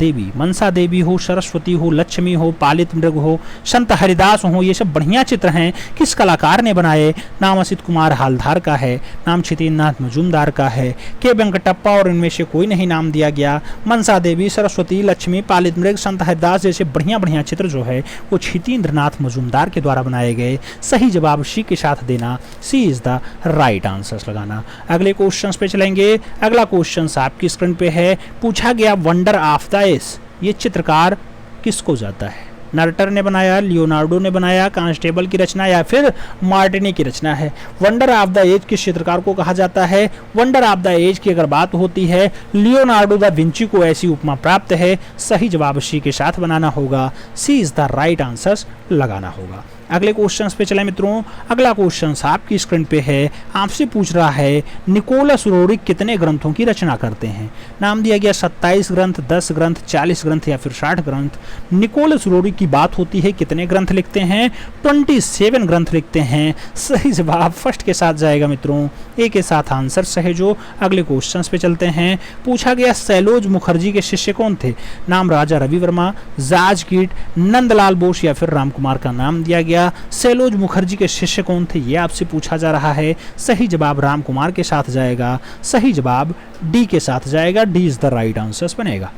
देवी हो, सरस्वती हो, लक्ष्मी हो, पालित मृग हो, संत हरिदास हो, ये सब बढ़िया चित्र हैं, किस कलाकार ने बनाए? नाम असित कुमार हालधार का है, नाम छितेंद्रनाथ मजूमदार का है, के वेंकटप्पा और इनमें से कोई नहीं नाम दिया गया। मनसा देवी, सरस्वती, लक्ष्मी, पालित मृग, संत हरिदास जैसे बढ़िया बढ़िया चित्र जो है वो छितेंद्रनाथ मजूमदार के द्वारा बनाए गए। सही जवाब सी के साथ देना। सी इज द राइट आंसर्स लगाना। अगले क्वेश्चन पे चलेंगे। अगला क्वेश्चन आपकी स्क्रीन पे है। पूछा गया वंडर ऑफ द एस, ये चित्रकार किसको जाता है? नर्टर ने बनाया, लियोनार्डो ने बनाया, कांस्टेबल की रचना या फिर मार्टिनी की रचना है। वंडर ऑफ द एज किस चित्रकार को कहा जाता है? वंडर ऑफ द एज की अगर बात होती है लियोनार्डो दा विंची को ऐसी उपमा प्राप्त है। सही जवाब सी के साथ बनाना होगा, सी इज द राइट आंसर लगाना होगा। अगले क्वेश्चन पे चले मित्रों। अगला क्वेश्चन आपकी स्क्रीन पे है, आपसे पूछ रहा है निकोलस रोरिक कितने ग्रंथों की रचना करते हैं? नाम दिया गया 27 ग्रंथ, 10 ग्रंथ, 40 ग्रंथ या फिर 60 ग्रंथ। निकोलस रोरिक की बात होती है कितने ग्रंथ लिखते हैं? 27 ग्रंथ लिखते हैं। सही जवाब फर्स्ट के साथ जाएगा मित्रों, ए के साथ आंसर सही। जो अगले क्वेश्चन पे चलते हैं। पूछा गया सैलोज मुखर्जी के शिष्य कौन थे? नाम राजा रवि वर्मा, जाज कीट, नंदलाल बोस या फिर राम कुमार का नाम दिया गया। सैलोज मुखर्जी के शिष्य कौन थे ये आपसे पूछा जा रहा है। सही जवाब राम कुमार के साथ जाएगा। सही जवाब डी के साथ जाएगा, D is the right answer बनेगा।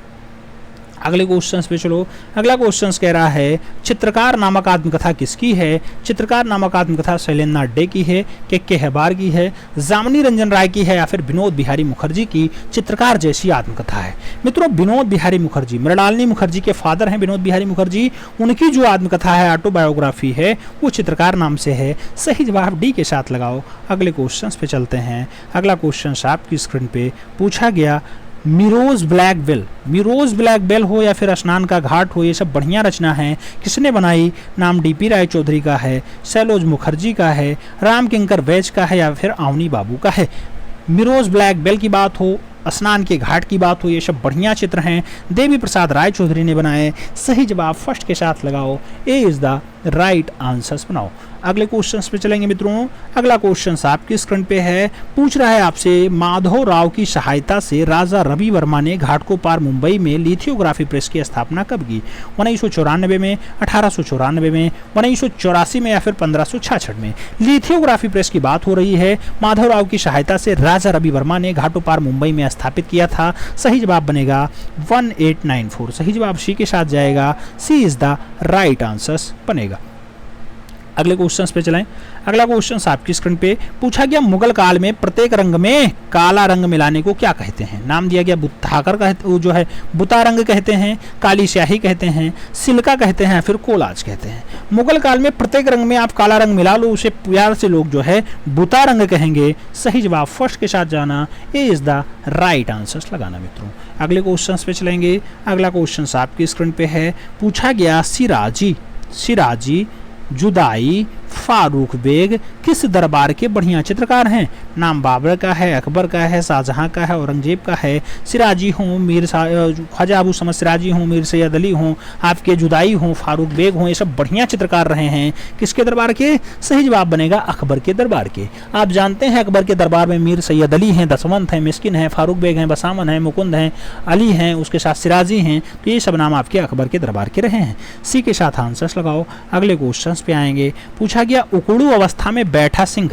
अगले क्वेश्चन पे चलो। अगला क्वेश्चन कह रहा है चित्रकार नामक आत्मकथा किसकी है? चित्रकार नामक आत्मकथा शैलेंद्रनाथ डे की है, के हेबार की है, जामिनी रंजन राय की है या फिर विनोद बिहारी मुखर्जी की चित्रकार जैसी आत्मकथा है? मित्रों विनोद बिहारी मुखर्जी, मृणालिनी मुखर्जी के फादर हैं विनोद बिहारी मुखर्जी, उनकी जो आत्मकथा है ऑटोबायोग्राफी है वो चित्रकार नाम से है। सही जवाब डी के साथ लगाओ। अगले क्वेश्चन पे चलते हैं। अगला क्वेश्चन आपकी स्क्रीन पे पूछा गया मिरोज ब्लैक बेल, मिरोज ब्लैक बेल हो या फिर स्नान का घाट हो, ये सब बढ़िया रचना है। किसने बनाई? नाम डीपी राय चौधरी का है, सैलोज मुखर्जी का है, राम किंकर बैज का है या फिर आवनी बाबू का है। मिरोज ब्लैक बेल की बात हो, स्नान के घाट की बात हो, ये सब बढ़िया चित्र हैं, देवी प्रसाद राय चौधरी ने बनाए। सही जवाब फर्स्ट के साथ लगाओ, ए इज द राइट आंसर बनाओ। अगले क्वेश्चन पे चलेंगे मित्रों। अगला क्वेश्चन आपकी स्क्रीन पे है, पूछ रहा है आपसे माधव राव की सहायता से राजा रवि वर्मा ने घाटकोपर मुंबई में लिथियोग्राफी प्रेस की स्थापना कब की? 1994 में, 1894 में, 1984 में या फिर 1566 में? लिथियोग्राफी प्रेस की बात हो रही है। माधव राव की सहायता से राजा रवि वर्मा ने घाटकोपर मुंबई में स्थापित किया था। सही जवाब बनेगा 1894। सही जवाब सी के साथ जाएगा, सी इज द राइट आंसर बनेगा। अगले क्वेश्चन पे चलें। अगला क्वेश्चन आपकी स्क्रीन पे पूछा गया मुगल काल में प्रत्येक रंग में काला रंग मिलाने को क्या कहते हैं? नाम दिया गया बुत्ताकर कहते, जो है बुता रंग कहते हैं, काली स्याही कहते हैं, सिल्का कहते हैं, फिर कोलाज कहते हैं। मुगल काल में प्रत्येक रंग में आप काला रंग मिला लो, उसे प्यार से लोग जो है बुता रंग कहेंगे। सही जवाब फर्स्ट के साथ जाना, ए इज द राइट आंसर लगाना मित्रों। अगले क्वेश्चन पे चलेंगे। अगला क्वेश्चन आपकी स्क्रीन पे है, पूछा गया सिराजी, जुदाई, फारूक बेग किस दरबार के बढ़िया चित्रकार हैं? नाम बाबर का है, अकबर का है, शाहजहां का है, औरंगजेब का है। सिराजी हों, ख्वाजा अबू समद सिराजी हों, मीर सैयद अली हों, आपके जुदाई हों, फारूक बेग हों, ये सब बढ़िया चित्रकार रहे हैं। किसके दरबार के? सही जवाब बनेगा अकबर के दरबार के। आप जानते हैं अकबर के दरबार में मीर सैयद अली हैं, दसवंत हैं, मिस्किन हैं, फारूक बेग हैं, बसामन हैं, मुकुंद हैं, अली हैं, उसके साथ सिराजी हैं। तो ये सब नाम आपके अकबर के दरबार के रहे हैं। सी के साथ आंसर्स लगाओ। अगले क्वेश्चन पे आएंगे। पूछा गया उकड़ू अवस्था में बैठा सिंह,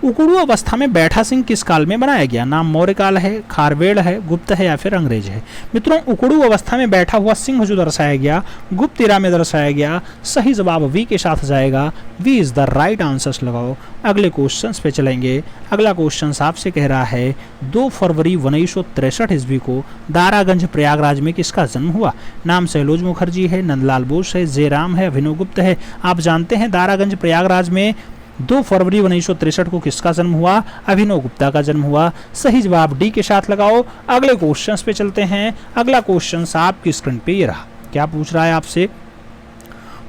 उकड़ू अवस्था में बैठा सिंह किस काल में बनाया गया? नाम मौर्य काल है, खारवेड़ है, गुप्त है या फिर अंग्रेज है? मित्रों उकड़ू अवस्था में बैठा हुआ सिंह जो दर्शाया गया गुप्त एरा में दर्शाया गया। सही जवाब वी के साथ जाएगा, B is the right answer लगाओ। अगले क्वेश्चन पे चलेंगे। अगला क्वेश्चन आपसे कह रहा है 2 फरवरी 1963 ईस्वी को दारागंज प्रयागराज में किसका जन्म हुआ? नाम सैलोज मुखर्जी है, नंदलाल बोस है, जयराम है, अभिनव गुप्त है। आप जानते हैं दारागंज प्रयागराज में 2 फरवरी 1963 को किसका जन्म हुआ? अभिनव गुप्ता का जन्म हुआ। सही जवाब डी के साथ लगाओ। अगले क्वेश्चन पे चलते हैं। अगला क्वेश्चन आपकी स्क्रीन पे ये रहा। क्या पूछ रहा है आपसे?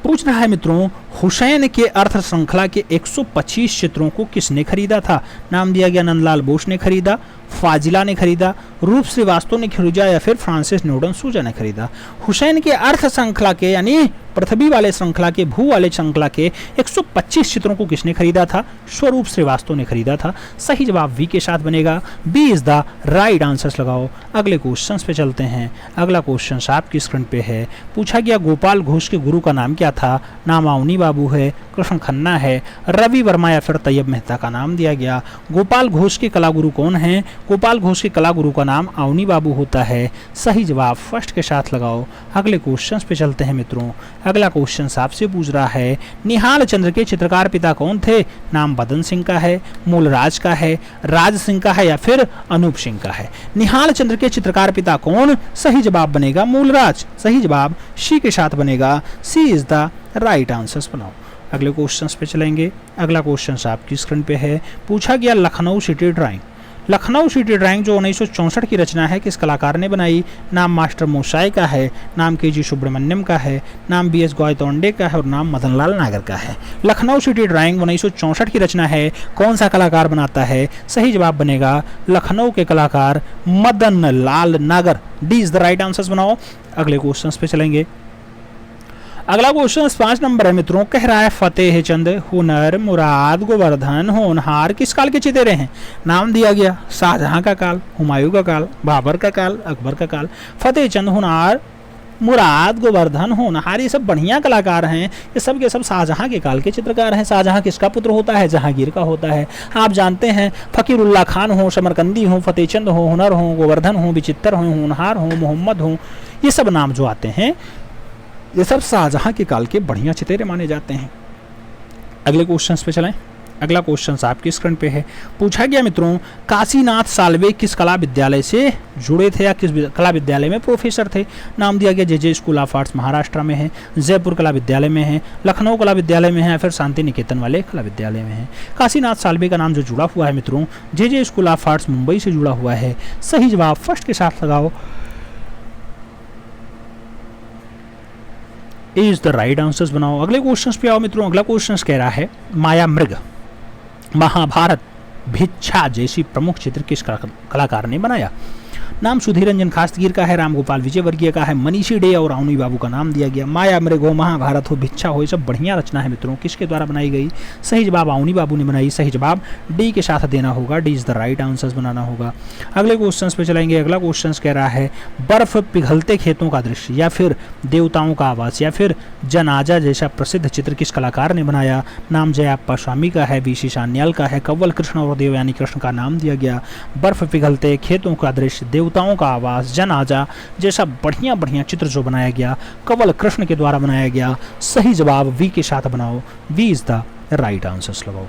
पूछ रहा है मित्रों हुसैन के अर्थ श्रृंखला के 125 चित्रों को किसने खरीदा था? नाम दिया गया नंदलाल बोस ने खरीदा, फाजिला ने खरीदा, रूप श्रीवास्तव ने खरीदा या फिर फ्रांसिस न्यूटन सूजा ने खरीदा। हुसैन के अर्थ श्रृंखला के यानी पृथ्वी वाले श्रृंखला के, भू वाले श्रृंखला के 125 चित्रों को किसने खरीदा था? स्वरूप श्रीवास्तव ने खरीदा था। सही जवाब वी के साथ बनेगा, B is the right answer लगाओ। अगले क्वेश्चन पे चलते हैं। अगला क्वेश्चन आपकी स्क्रीन पे है। पूछा गया गोपाल घोष के गुरु का नाम क्या था? नाम आवनी बाबू है, कृष्ण खन्ना है, रवि वर्मा या फिर तैयब मेहता का नाम दिया गया। गोपाल घोष के कलागुरु कौन हैं? गोपाल घोष के कलागुरु का नाम अवनी बाबू होता है। सही जवाब फर्स्ट के साथ लगाओ। अगले क्वेश्चन पे चलते हैं मित्रों। अगला क्वेश्चन आपसे पूछ रहा है, निहाल चंद्र के चित्रकार पिता कौन थे? नाम बदन सिंह का है, मूलराज का है, राज सिंह का है या फिर अनूप सिंह का है। निहाल चंद्र के चित्रकार पिता कौन? सही जवाब बनेगा मूलराज। सही जवाब सी के साथ बनेगा। सी इज द राइट आंसर बनाओ। अगले क्वेश्चन पे चलेंगे। अगला क्वेश्चन आपकी स्क्रीन पे है। पूछा गया Lucknow city drawing. Lucknow city drawing जो 1964 की रचना है, किस कलाकार ने बनाई? नाम मास्टर मोसाई का है, नाम के जी सुब्रमण्यम का है, नाम बी एस गौतोंडे का है और नाम मदन लाल नागर का है। लखनऊ सिटी ड्राइंग 1964 की रचना है, कौन सा कलाकार बनाता है? सही जवाब बनेगा लखनऊ के कलाकार मदन लाल नागर। D is the right answer बनाओ। अगले क्वेश्चन पे चलेंगे। अगला क्वेश्चन 5 नंबर है मित्रों। कह रहा है फतेह चंद, हुनर, मुराद, गोवर्धन, होनहार किस काल के चितेरे हैं? नाम दिया गया शाहजहां का काल, हुमायूं का काल, बाबर का काल, अकबर का काल। फतेह चंद, हुनर, मुराद, गोवर्धन, होनहार ये सब बढ़िया कलाकार हैं। ये सब के सब शाहजहां के काल के चित्रकार हैं। शाहजहां किसका पुत्र होता है? जहांगीर का होता है। आप जानते हैं फकीरुल्लाह खान हो, समरकंदी हो, फतेह चंद हो, हुनर हो, गोवर्धन हो, विचित्र हो, होनहार हो, मोहम्मद हो, ये सब नाम जो आते हैं ये सब शाहजहां के काल के बढ़िया चितेरे माने जाते हैं। अगले क्वेश्चन पे चलें। अगला क्वेश्चन आपकी स्क्रीन पे है। पूछा गया मित्रों, काशीनाथ साल्वे किस कला विद्यालय से जुड़े थे या किस कला विद्यालय में प्रोफेसर थे? नाम दिया गया जे स्कूल ऑफ आर्ट्स महाराष्ट्र में है, जयपुर कला विद्यालय में है, लखनऊ कला विद्यालय में है या फिर शांति निकेतन वाले कला विद्यालय में है। काशीनाथ साल्वे का नाम जो जुड़ा हुआ है मित्रों, जे स्कूल ऑफ आर्ट्स मुंबई से जुड़ा हुआ है। सही जवाब फर्स्ट के साथ लगाओ। इज द राइट आंसर्स बनाओ। अगले क्वेश्चन पे आओ मित्रों। अगला क्वेश्चन कह रहा है, माया मृग, महाभारत, भिक्षा जैसी प्रमुख चित्र किस कलाकार ने बनाया? नाम सुधीर रंजन खासगीर का है, रामगोपाल विजयवर्गीय का है, मनीषी डे और अवनी बाबू का नाम दिया गया। माया मृग हो, महाभारत हो, भिक्षा हो, ये सब बढ़िया रचना है मित्रों। किसके द्वारा बनाई गई? सही जवाब अवनी बाबू ने बनाई। सही जवाब डी के साथ देना होगा। D is the right answers बनाना होगा। अगले क्वेश्चन पे चलेंगे। अगला क्वेश्चन कह रहा है, बर्फ पिघलते खेतों का दृश्य या फिर देवताओं का आवास या फिर जनाजा जैसा प्रसिद्ध चित्र किस कलाकार ने बनाया? नाम जयाप्पा स्वामी का है, वीसी सान्याल का है, कंवल कृष्ण और देवयानी कृष्ण का नाम दिया गया। बर्फ पिघलते खेतों का दृश्य, देवताओं का आवास, जनाजा जैसा बढ़िया बढ़िया चित्र जो बनाया गया कंवल कृष्ण के द्वारा बनाया गया। सही जवाब वी के साथ बनाओ। B is the right answer लगाओ।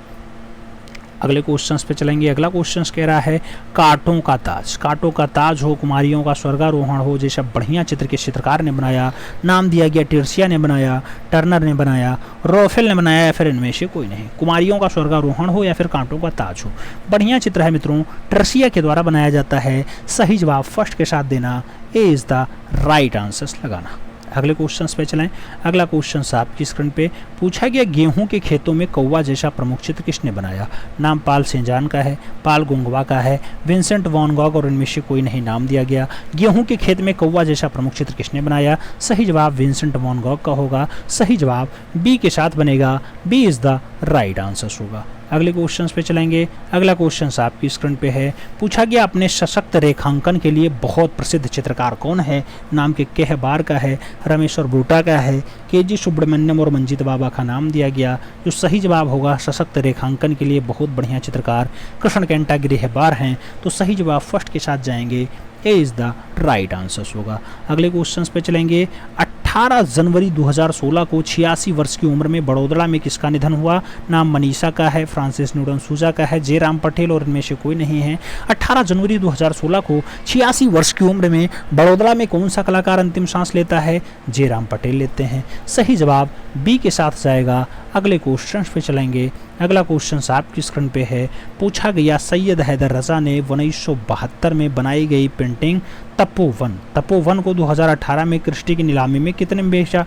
अगले क्वेश्चंस पे चलेंगे। अगला क्वेश्चन कह रहा है, कांटों का ताज। कांटों का ताज हो, कुमारियों का स्वर्गारोहण हो जैसा बढ़िया चित्र किस चित्रकार ने बनाया? नाम दिया गया टिर्सिया ने बनाया, टर्नर ने बनाया, रोफेल ने बनाया या फिर इनमें से कोई नहीं। कुमारियों का स्वर्गारोहण हो या फिर कांटों का ताज हो, बढ़िया चित्र है मित्रों, टिर्सिया के द्वारा बनाया जाता है। सही जवाब फर्स्ट के साथ देना। ए इज द राइट आंसर लगाना। अगले क्वेश्चन पे चलें। अगला क्वेश्चन आपकी स्क्रीन पे पूछा गया, गेहूं के खेतों में कौवा जैसा प्रमुख चित्र किसने बनाया? नाम पाल सेंजान का है, पाल गुंगवा का है, विंसेंट वॉन गॉग और इनमें से कोई नहीं नाम दिया गया। गेहूं के खेत में कौवा जैसा प्रमुख चित्र किसने बनाया? सही जवाब विंसेंट वॉन गॉग का होगा। सही जवाब बी के साथ बनेगा। B is the right answer होगा। अगले क्वेश्चन पे चलेंगे। अगला क्वेश्चन आपकी स्क्रीन पे है। पूछा गया, अपने सशक्त रेखांकन के लिए बहुत प्रसिद्ध चित्रकार कौन है? नाम के केह बार का है, रमेश्वर बूटा का है, के जी सुब्रमण्यम और मंजीत बाबा का नाम दिया गया। जो सही जवाब होगा, सशक्त रेखांकन के लिए बहुत बढ़िया चित्रकार कृष्ण कैंटा गिरेहबार हैं। तो सही जवाब फर्स्ट के साथ जाएंगे। ए इज द राइट आंसर होगा। अगले क्वेश्चन पे चलेंगे। 18 जनवरी 2016 को 86 वर्ष की उम्र में बड़ौदा में किसका निधन हुआ? नाम मनीषा का है, फ्रांसिस न्यूटन सूजा का है, जे राम पटेल और इनमें से कोई नहीं है। 18 जनवरी 2016 को 86 वर्ष की उम्र में बड़ौदा में कौन सा कलाकार अंतिम सांस लेता है? जे राम पटेल लेते हैं। सही जवाब बी के साथ जाएगा। अगले क्वेश्चन पे चलेंगे। अगला क्वेश्चन आपकी स्क्रीन पे है। पूछा गया, सैयद हैदर रजा ने 1972 में बनाई गई पेंटिंग तपोवन को 2018 में क्रिस्टी की नीलामी में कितने में बेचा?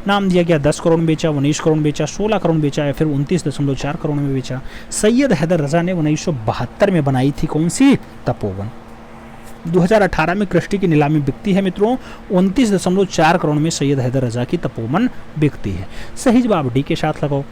नाम दिया गया 10 करोड़ में बेचा, 19 करोड़ में बेचा, 16 करोड़ में बेचा या फिर 29.4 करोड़ में बेचा। सैयद हैदर रजा ने 1972 में बनाई थी कौन सी? तपोवन। 2018 में क्रिस्टी की नीलामी बिकती है मित्रों 29.4 करोड़ में सैयद हैदर रजा की तपोवन बिकती है। सही जवाब डी के साथ लगाओ।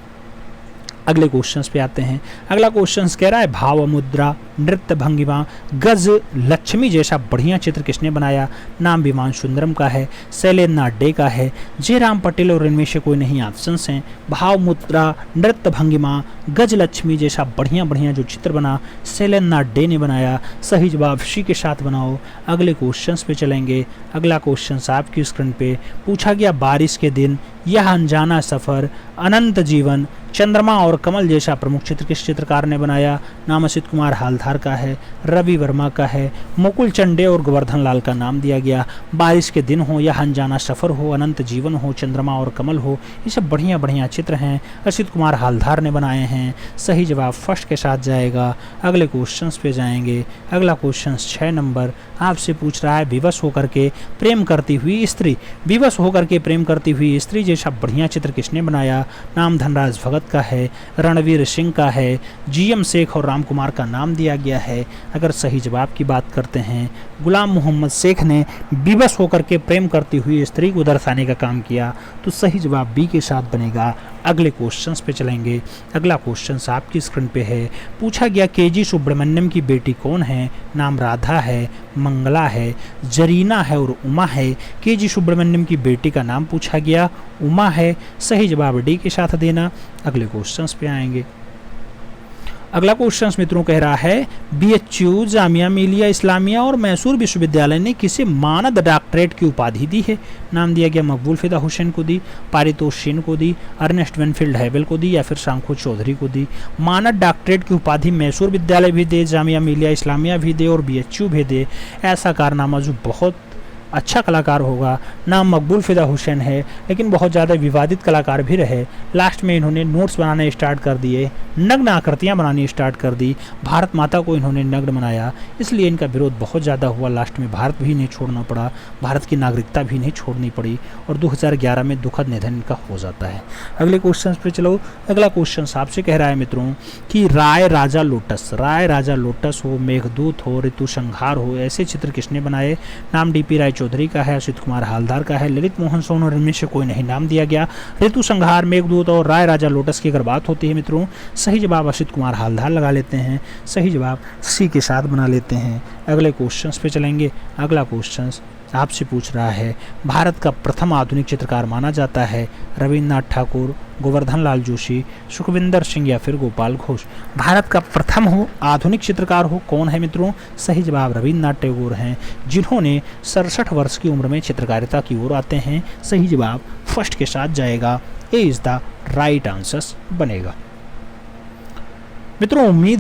अगले क्वेश्चंस पे आते हैं। अगला क्वेश्चंस कह रहा है, भाव मुद्रा, नृत्य भंगिमा, गज लक्ष्मी जैसा बढ़िया चित्र किसने बनाया? नाम विमान सुंदरम का है, शैलेंद्रनाथ डे का है, जयराम पटेल और इनमें से कोई नहीं ऑप्शंस हैं। भाव मुद्रा, नृत्य भंगिमा, गज लक्ष्मी जैसा बढ़िया बढ़िया जो चित्र बना शैलेंद्रनाथ डे ने बनाया। सही जवाब सी के साथ बनाओ। अगले क्वेश्चंस पे चलेंगे। अगला क्वेश्चन आपकी स्क्रीन पे पूछा गया, बारिश के दिन, यह अनजाना सफर, अनंत जीवन, चंद्रमा और कमल जैसा प्रमुख चित्र किस चित्रकार ने बनाया? नाम असित कुमार हालधार का है, रवि वर्मा का है, मुकुल चंडे और गोवर्धन लाल का नाम दिया गया। बारिश के दिन हो, यह अनजाना सफर हो, अनंत जीवन हो, चंद्रमा और कमल हो, ये सब बढ़िया बढ़िया चित्र हैं, असित कुमार हालधार ने बनाए हैं। सही जवाब फर्स्ट के साथ जाएगा। अगले क्वेश्चन पे जाएंगे। अगला क्वेश्चन 6 नंबर आपसे पूछ रहा है, विवश होकर के प्रेम करती हुई स्त्री, विवश होकर के प्रेम करती हुई स्त्री जैसा बढ़िया चित्र किसने बनाया? नाम धनराज भगत का है, रणवीर सिंह का है, जीएम शेख और राम कुमार का नाम दिया गया है। अगर सही जवाब की बात करते हैं, गुलाम मोहम्मद शेख ने विवश होकर के प्रेम करती हुई स्त्री को दर्शाने का काम किया, तो सही जवाब बी के साथ बनेगा। अगले क्वेश्चंस पे चलेंगे। अगला क्वेश्चन आपकी स्क्रीन पे है। पूछा गया, केजी सुब्रमण्यम की बेटी कौन है? नाम राधा है, मंगला है, जरीना है और उमा है। केजी सुब्रमण्यम की बेटी का नाम पूछा गया, उमा है। सही जवाब डी के साथ देना। अगले क्वेश्चंस पे आएंगे। अगला क्वेश्चन मित्रों कह रहा है, बीएचयू, जामिया मिलिया इस्लामिया और मैसूर विश्वविद्यालय ने किसे मानद डॉक्टरेट की उपाधि दी है? नाम दिया गया, मकबूल फिदा हुसैन को दी, पारितोष सेन को दी, अर्नेस्ट वेनफील्ड हैवेल को दी या फिर शंखु चौधरी को दी। मानद डॉक्टरेट की उपाधि मैसूर विद्यालय भी दे, जामिया मिलिया इस्लामिया भी दे और बीएचयू भी दे। ऐसा कारनामा जो बहुत अच्छा कलाकार होगा, नाम मकबूल फिदा हुसैन है, लेकिन बहुत ज़्यादा विवादित कलाकार भी रहे। लास्ट में इन्होंने नोट्स बनाने स्टार्ट कर दिए, नग्न आकृतियाँ बनानी स्टार्ट कर दी, भारत माता को इन्होंने नग्न बनाया, इसलिए इनका विरोध बहुत ज़्यादा हुआ। लास्ट में भारत भी नहीं छोड़ना पड़ा, भारत की नागरिकता भी नहीं छोड़नी पड़ी और 2011 में दुखद निधन इनका हो जाता है। अगले क्वेश्चन पे चलो। अगला क्वेश्चन आपसे कह रहा है मित्रों कि राय राजा लोटस, राय राजा लोटस हो, मेघदूत हो, ऋतु संहार हो, ऐसे चित्र किसने बनाए? नाम डीपी राय चौधरी का है, असित कुमार हालधार का है, ललित मोहन सोन और इनमें से कोई नहीं नाम दिया गया। ऋतु संहार, मेघदूत और राय राजा लोटस की अगर बात होती है मित्रों, सही जवाब असित कुमार हालधार लगा लेते हैं। सही जवाब सी के साथ बना लेते हैं। अगले क्वेश्चंस पे चलेंगे। अगला क्वेश्चंस आपसे पूछ रहा है, भारत का प्रथम आधुनिक चित्रकार माना जाता है रविन्द्रनाथ ठाकुर, गोवर्धन लाल जोशी, सुखविंदर सिंह या फिर गोपाल घोष। भारत का प्रथम हो आधुनिक चित्रकार हो, कौन है मित्रों? सही जवाब रविन्द्रनाथ टैगोर हैं, जिन्होंने 67 वर्ष की उम्र में चित्रकारिता की ओर आते हैं। सही जवाब फर्स्ट के साथ जाएगा, ए इज द राइट आंसर बनेगा। मित्रों उम्मीद